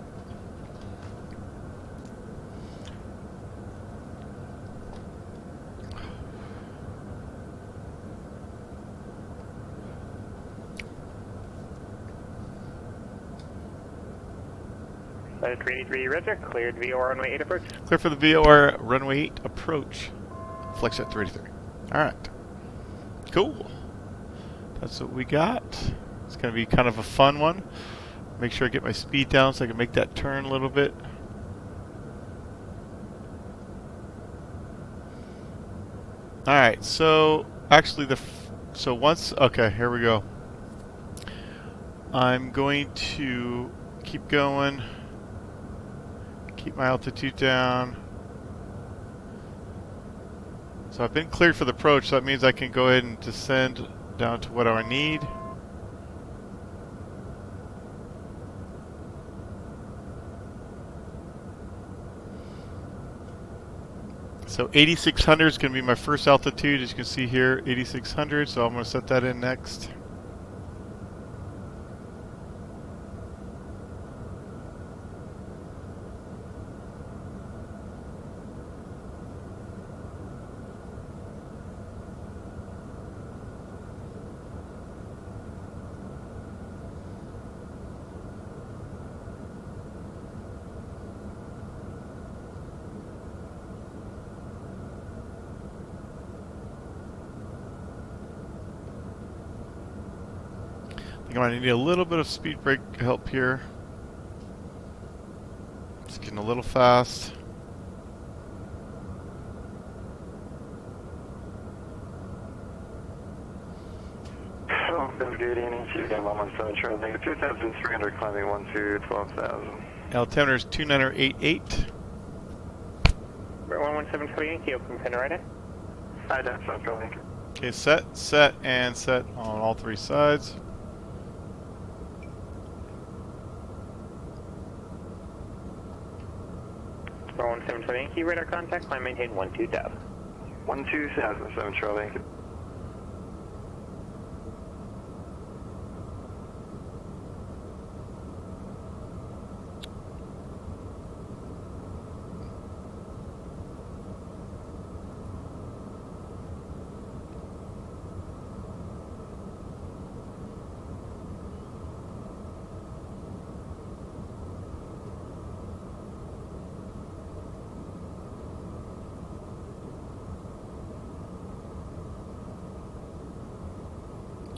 Flight 383, Roger, cleared VOR runway 8 approach. Clear for the VOR runway 8 approach. FlexJet 383. Alright. Cool. That's what we got. It's going to be kind of a fun one. Make sure I get my speed down so I can make that turn a little bit. Alright, so actually so once, okay, here we go. I'm going to keep going. Keep my altitude down. So I've been cleared for the approach, so that means I can go ahead and descend down to what I need. So 8600 is going to be my first altitude, as you can see here, 8600, so I'm going to set that in next. I think I might need a little bit of speed brake help here. It's getting a little fast. Oh, Gate ENC again, 117 Charlie, 2,300 climbing 12,000. Altimeter is 2988. 117 Charlie Yankee, open pin right in. Idaho, Sound Charlie. Okay, set, set, and set on all three sides. For 117 Charlie Yankee, radar contact, climb maintain 12,000. 12,000, 7 Charlie.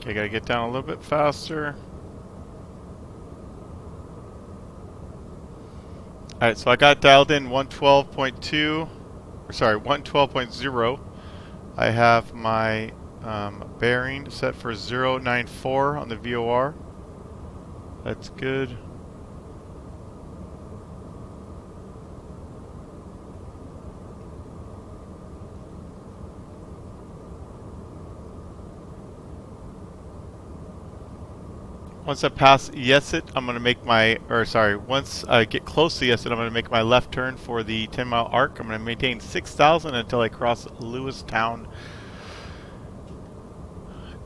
Okay, gotta get down a little bit faster. Alright, so I got dialed in 112.2, or sorry, 112.0. I have my bearing set for 094 on the VOR. That's good. Once I pass Yesit, I'm going to make my, or sorry, once I get close to Yesit, I'm going to make my left turn for the 10-mile arc. I'm going to maintain 6,000 until I cross Lewistown.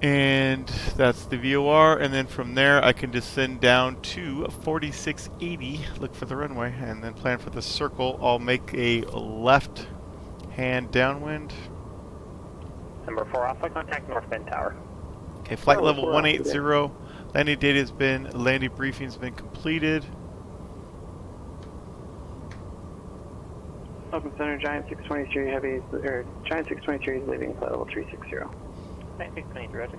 And that's the VOR, and then from there I can descend down to 4680, look for the runway, and then plan for the circle. I'll make a left hand downwind. Number 4 Alpha, contact North Bend Tower. Okay, flight level 180. Landing data has been, landing briefing has been completed. Open Center, Giant 623 Heavy, or Giant 623 is leaving flight level 360. Giant 623, roger.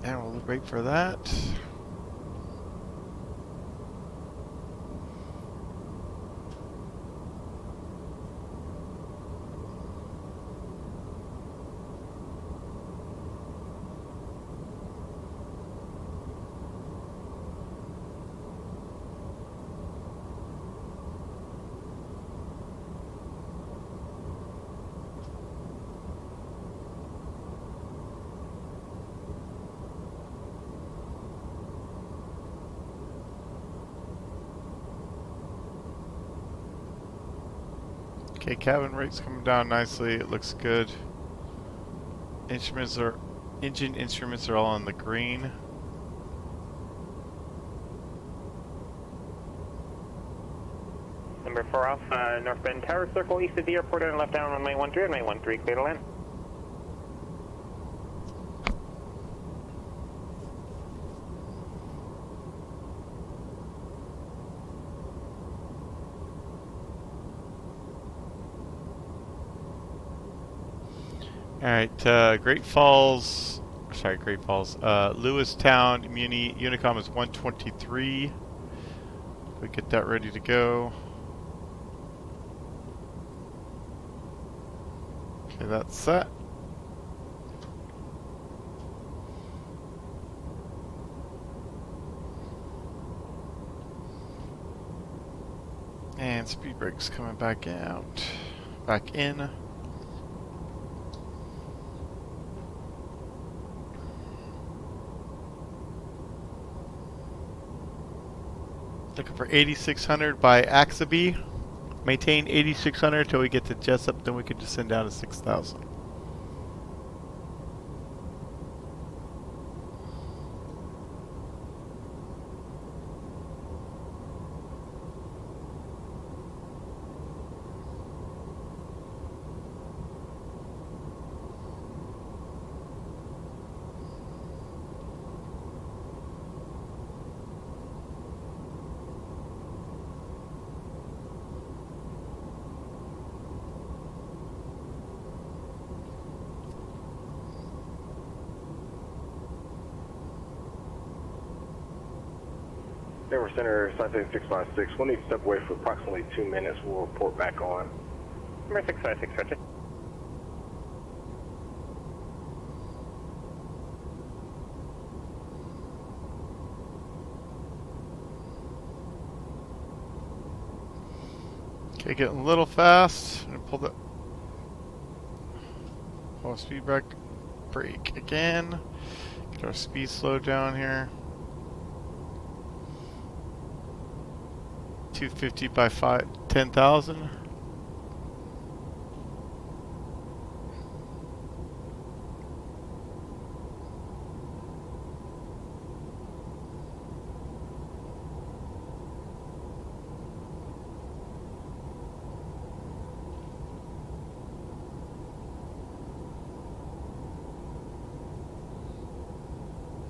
And we'll wait for that. Okay, cabin rate's coming down nicely. It looks good. Engine instruments are all on the green. Number 4 Alpha, North Bend Tower, circle east of the airport and left down on runway 13 and runway 13, clear to land. Alright, Great Falls, Lewistown, Unicom is 123. We get that ready to go. Okay, that's set. And speed brakes coming back out, back in. Looking for 8600 by Axaby. Maintain 8600 until we get to Jessup, then we can descend down to 6000. Denver Center, Scientific 656. We'll need to step away for approximately 2 minutes. We'll report back on. Number 656, roger. Okay, getting a little fast. I'm gonna pull speed brake again. Get our speed slowed down here. 250 by 10,000.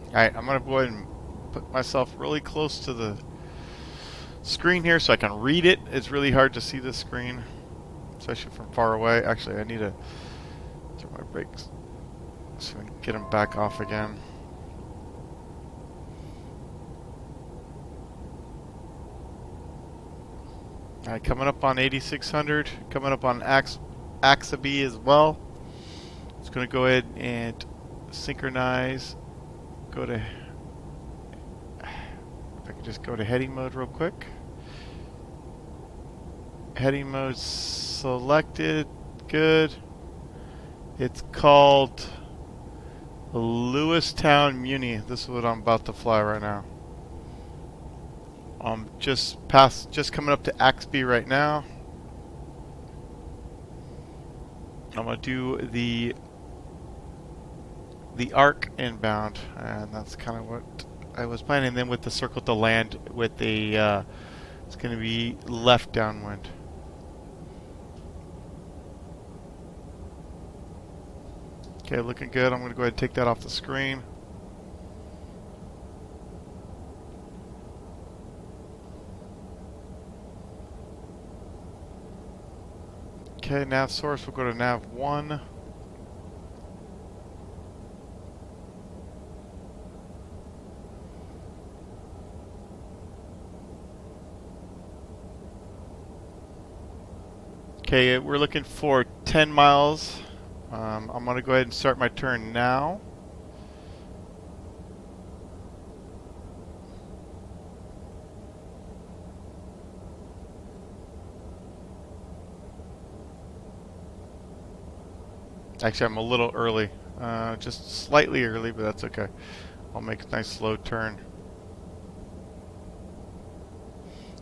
Alright, I'm going to go ahead and put myself really close to the screen here so I can read it. It's really hard to see this screen, especially from far away. Actually, I need to my brakes so we can get them back off again. Alright, coming up on 8600, coming up on Axaby as well. It's going to go ahead and synchronize. Go to, if I could just go to heading mode real quick. Heading mode selected, good. It's called Lewistown Muni. This is what I'm about to fly right now. Just coming up to Axby right now. I'm gonna do the arc inbound, and that's kind of what I was planning. And then with the circle to land with the it's gonna be left downwind. Okay, looking good. I'm gonna go ahead and take that off the screen. Okay, nav source, we'll go to nav 1. Okay, we're looking for 10 miles. I'm going to go ahead and start my turn now. Actually, I'm a little early. Just slightly early, but that's okay. I'll make a nice slow turn.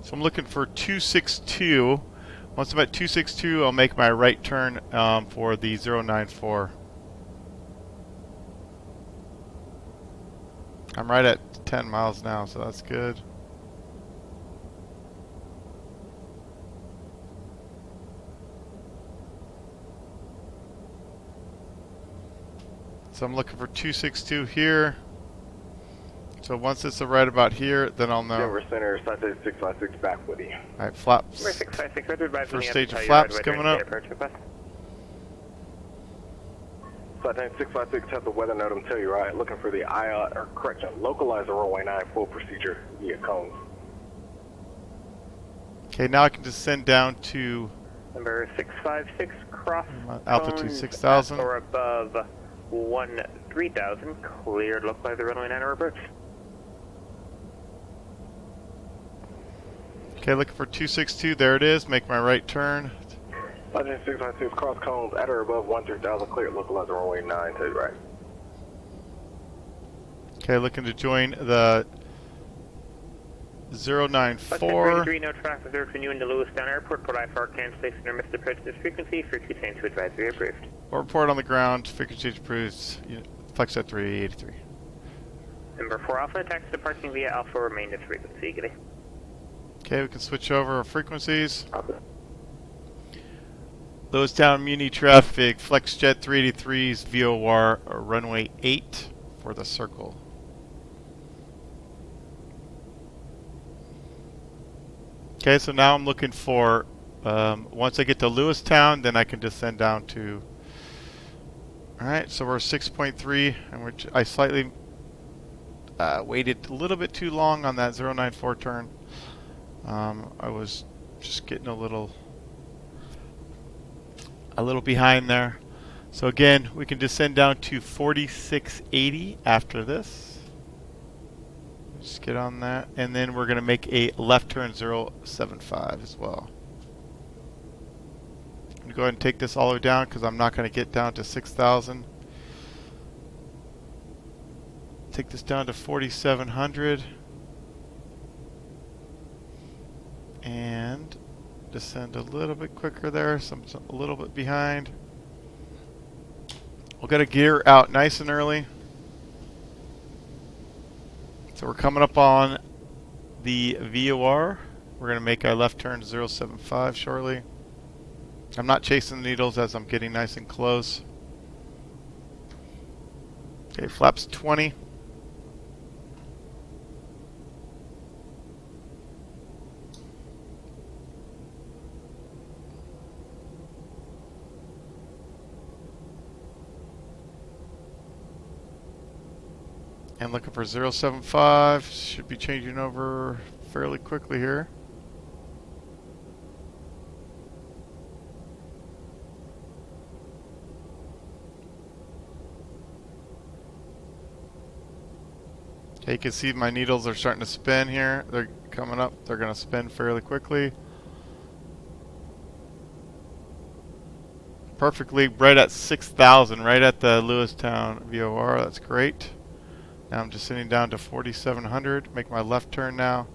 So I'm looking for 262. Once I'm at 262, I'll make my right turn for the 094. I'm right at 10 miles now, so that's good. So I'm looking for 262 here. So once it's right about here, then I'll know. Denver Center, Site 656 back with you. Alright, flaps. 656, First stage of flaps coming up. Site 656 has the weather note, I'm telling you right. Looking for the localize the runway 9 full procedure via cones. Okay, now I can descend down to Number 656, cross altitude 6,000. or above 3000, cleared localize the runway 9 or approach. Okay, looking for 262. There it is. Make my right turn. Site 656 cross cones at or above 3000, cleared localize the runway 9 to the right. Okay, looking to join the 094. 33, no traffic reserved between you and the Lewistown Airport. Port I-4 cancellation or missed approach this frequency. Frequency change to advisory approved. Or report on the ground. Frequency approved. Flex at 383. Number 4 Alpha, taxi departing via Alpha, remain this frequency. Good day. Okay, we can switch over our frequencies. Lewistown Muni traffic. FlexJet 383's VOR runway 8 for the circle. Okay, so now I'm looking for, once I get to Lewistown, then I can descend down to, alright, so we're 6.3, and I slightly waited a little bit too long on that 094 turn. I was just getting a little behind there. So again, we can descend down to 4680 after this. Just get on that, and then we're going to make a left turn 075 as well. I'm going to go ahead and take this all the way down because I'm not going to get down to 6,000. Take this down to 4,700. And descend a little bit quicker there, a little bit behind. We'll get a gear out nice and early. So we're coming up on the VOR. We're going to make our left turn 075 shortly. I'm not chasing the needles as I'm getting nice and close. Okay, flaps 20. And looking for 075. Should be changing over fairly quickly here. Okay, you can see my needles are starting to spin here. They're coming up. They're going to spin fairly quickly. Perfectly right at 6,000, right at the Lewistown VOR. That's great. Now I'm just sitting down to 4,700. Make my left turn now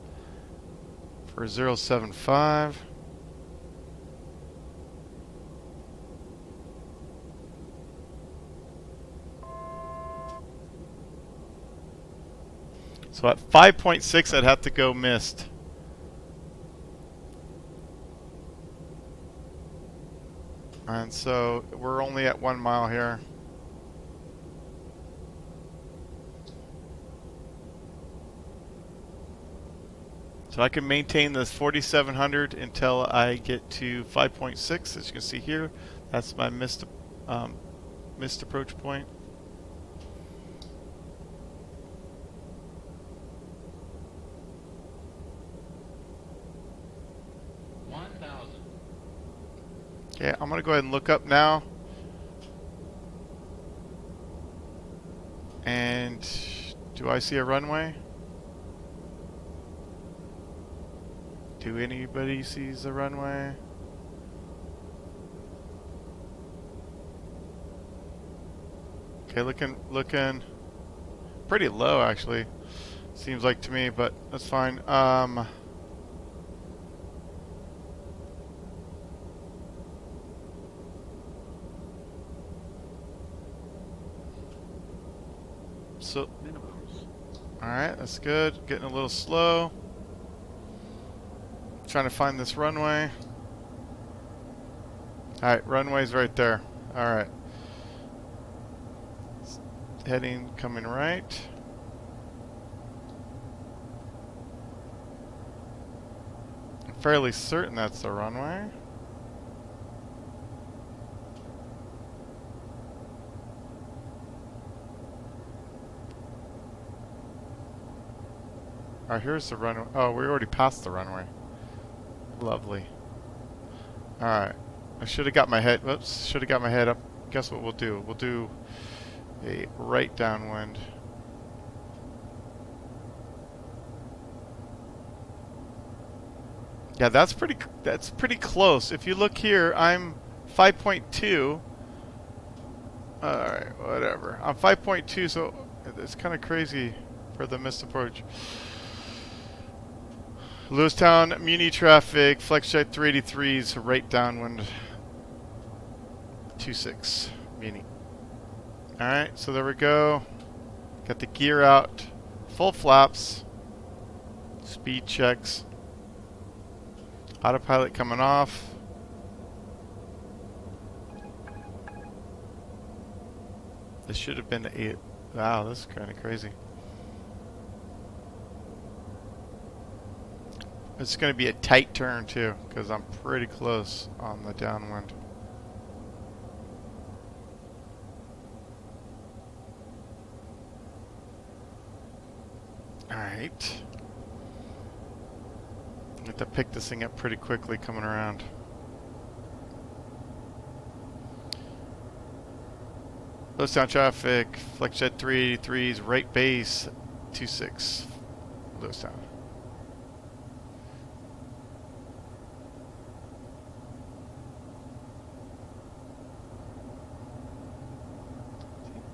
for 075. So at 5.6, I'd have to go missed. And so we're only at 1 mile here. So I can maintain this 4,700 until I get to 5.6. As you can see here, that's my missed approach point. Okay, I'm going to go ahead and look up now. And do I see a runway? Do anybody sees the runway? Okay, looking pretty low actually. Seems like to me, but that's fine. So, alright, that's good. Getting a little slow. Trying to find this runway. Alright, runway's right there. Alright. Heading, coming right. I'm fairly certain that's the runway. Alright, here's the runway. Oh, we already passed the runway. Lovely. Alright. I should have got my head. Whoops. Should have got my head up. Guess what we'll do? We'll do a right downwind. Yeah, that's pretty close. If you look here, I'm 5.2. Alright, whatever. I'm 5.2, so it's kind of crazy for the missed approach. Lewistown, Muni traffic, FlexJet 383s, right downwind 26, Muni. Alright, so there we go. Got the gear out, full flaps, speed checks, autopilot coming off. This should have been 8. Wow, this is kind of crazy. It's going to be a tight turn too, because I'm pretty close on the downwind. Alright. I have to pick this thing up pretty quickly coming around. Lewistown traffic, FlexJet 383s, right base 26, Lewistown.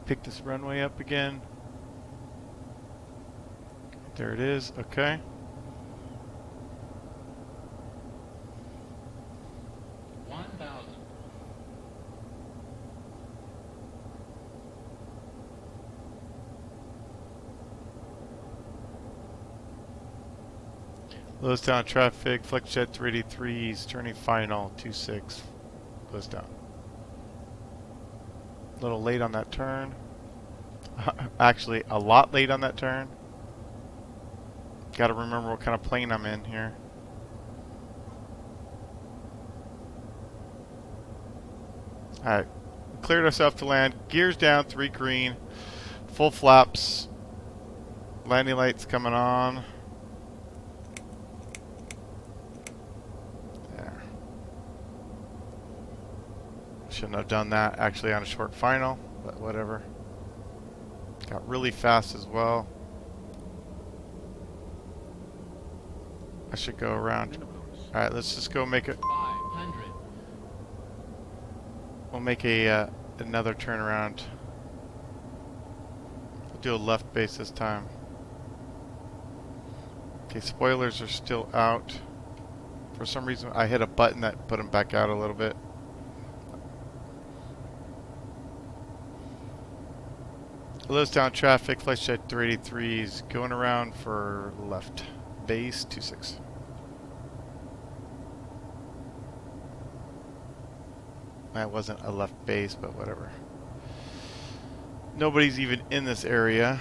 Pick this runway up again. There it is. Okay. Lewistown traffic, FlexJet 383s, turning final 26, Lewistown. A little late on that turn. Actually, a lot late on that turn. Got to remember what kind of plane I'm in here. Alright, cleared ourselves to land. Gears down, 3 green. Full flaps. Landing lights coming on. There. Shouldn't have done that actually on a short final, but whatever. Got really fast as well. I should go around. Alright, let's just go make it. 500. We'll make a another turnaround. We'll do a left base this time. Okay, spoilers are still out. For some reason, I hit a button that put them back out a little bit. Lewistown traffic, flight jet 383 is going around for left base 26. That wasn't a left base, but whatever. Nobody's even in this area.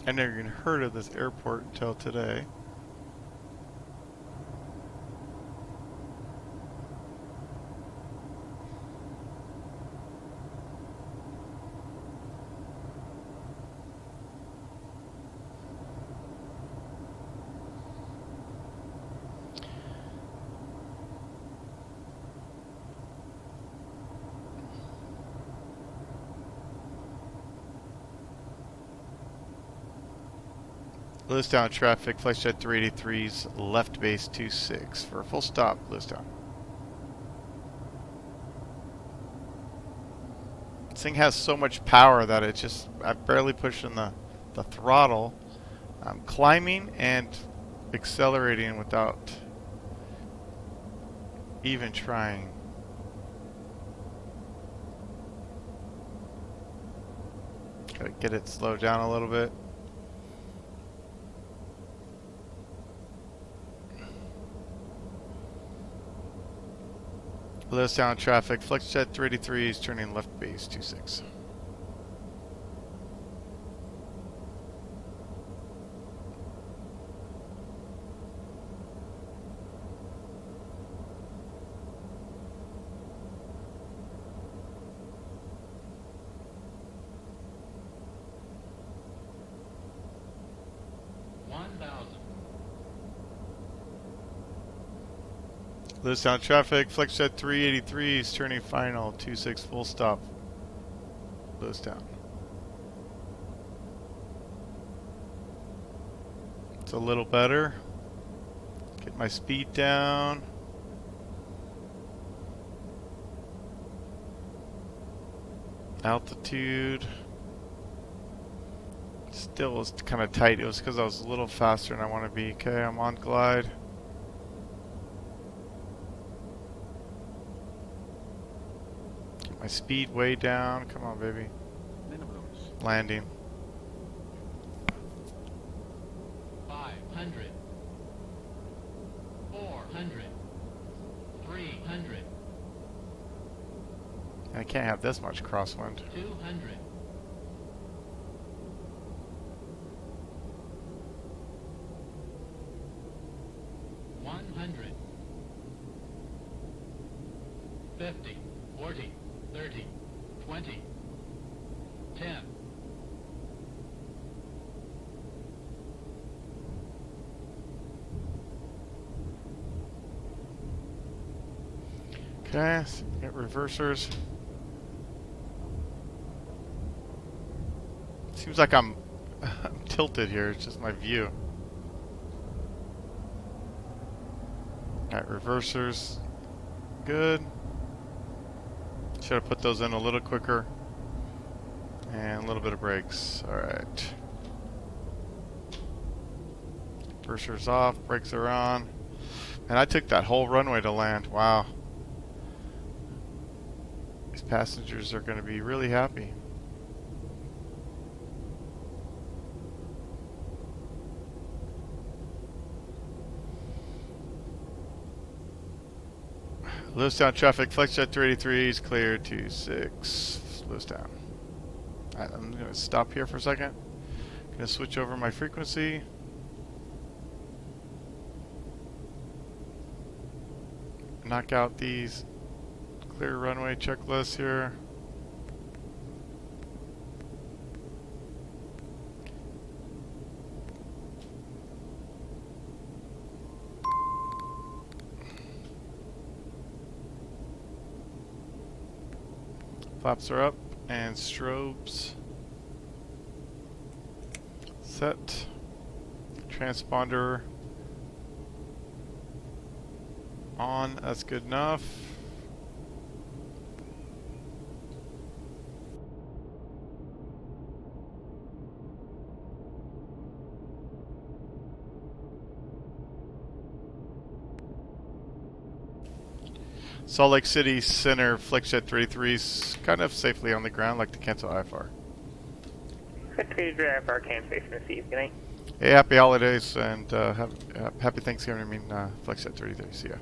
I never even heard of this airport until today. Lewistown traffic, flight jet 383's left base 26 for a full stop, Lewistown. This thing has so much power that it just, I'm barely pushing the throttle. I'm climbing and accelerating without even trying. Gotta get it slowed down a little bit. Lewistown traffic, Flexjet 383 is turning left base 26. Lewistown traffic, Flexjet 383 is turning final 26 full stop. Lewistown. It's a little better. Get my speed down. Altitude. Still was kind of tight. It was because I was a little faster than I want to be. Okay, I'm on glide. Get my speed way down. Come on, baby. Landing. 500. 400. 300. I can't have this much crosswind. 200. 100. 50. 40. 30. 20. 10. Okay, so get reversers. Seems like I'm tilted here. It's just my view. Alright, reversers. Good. Should have put those in a little quicker. And a little bit of brakes. Alright. Reversers off, brakes are on. And I took that whole runway to land. Wow. These passengers are going to be really happy. Lewistown traffic, Flexjet 383 is clear to 6. Lewistown. Alright, I'm going to stop here for a second. Going to switch over my frequency. Knock out these clear runway checklists here. Flaps are up and strobes set. Transponder on, that's good enough. Salt Lake City Center, Flexjet 33's kind of safely on the ground, like to cancel IFR. IFR can safe and receive. Good night. Hey, happy holidays and happy Thanksgiving. I mean, Flexjet 33. See ya.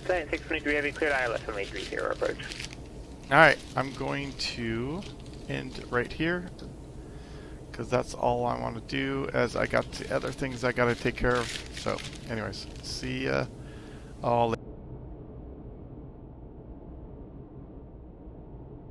Science 623 Heavy, cleared ILS 1830 approach. Alright, I'm going to end right here because that's all I want to do, as I got the other things I got to take care of. So, anyways, see ya all later.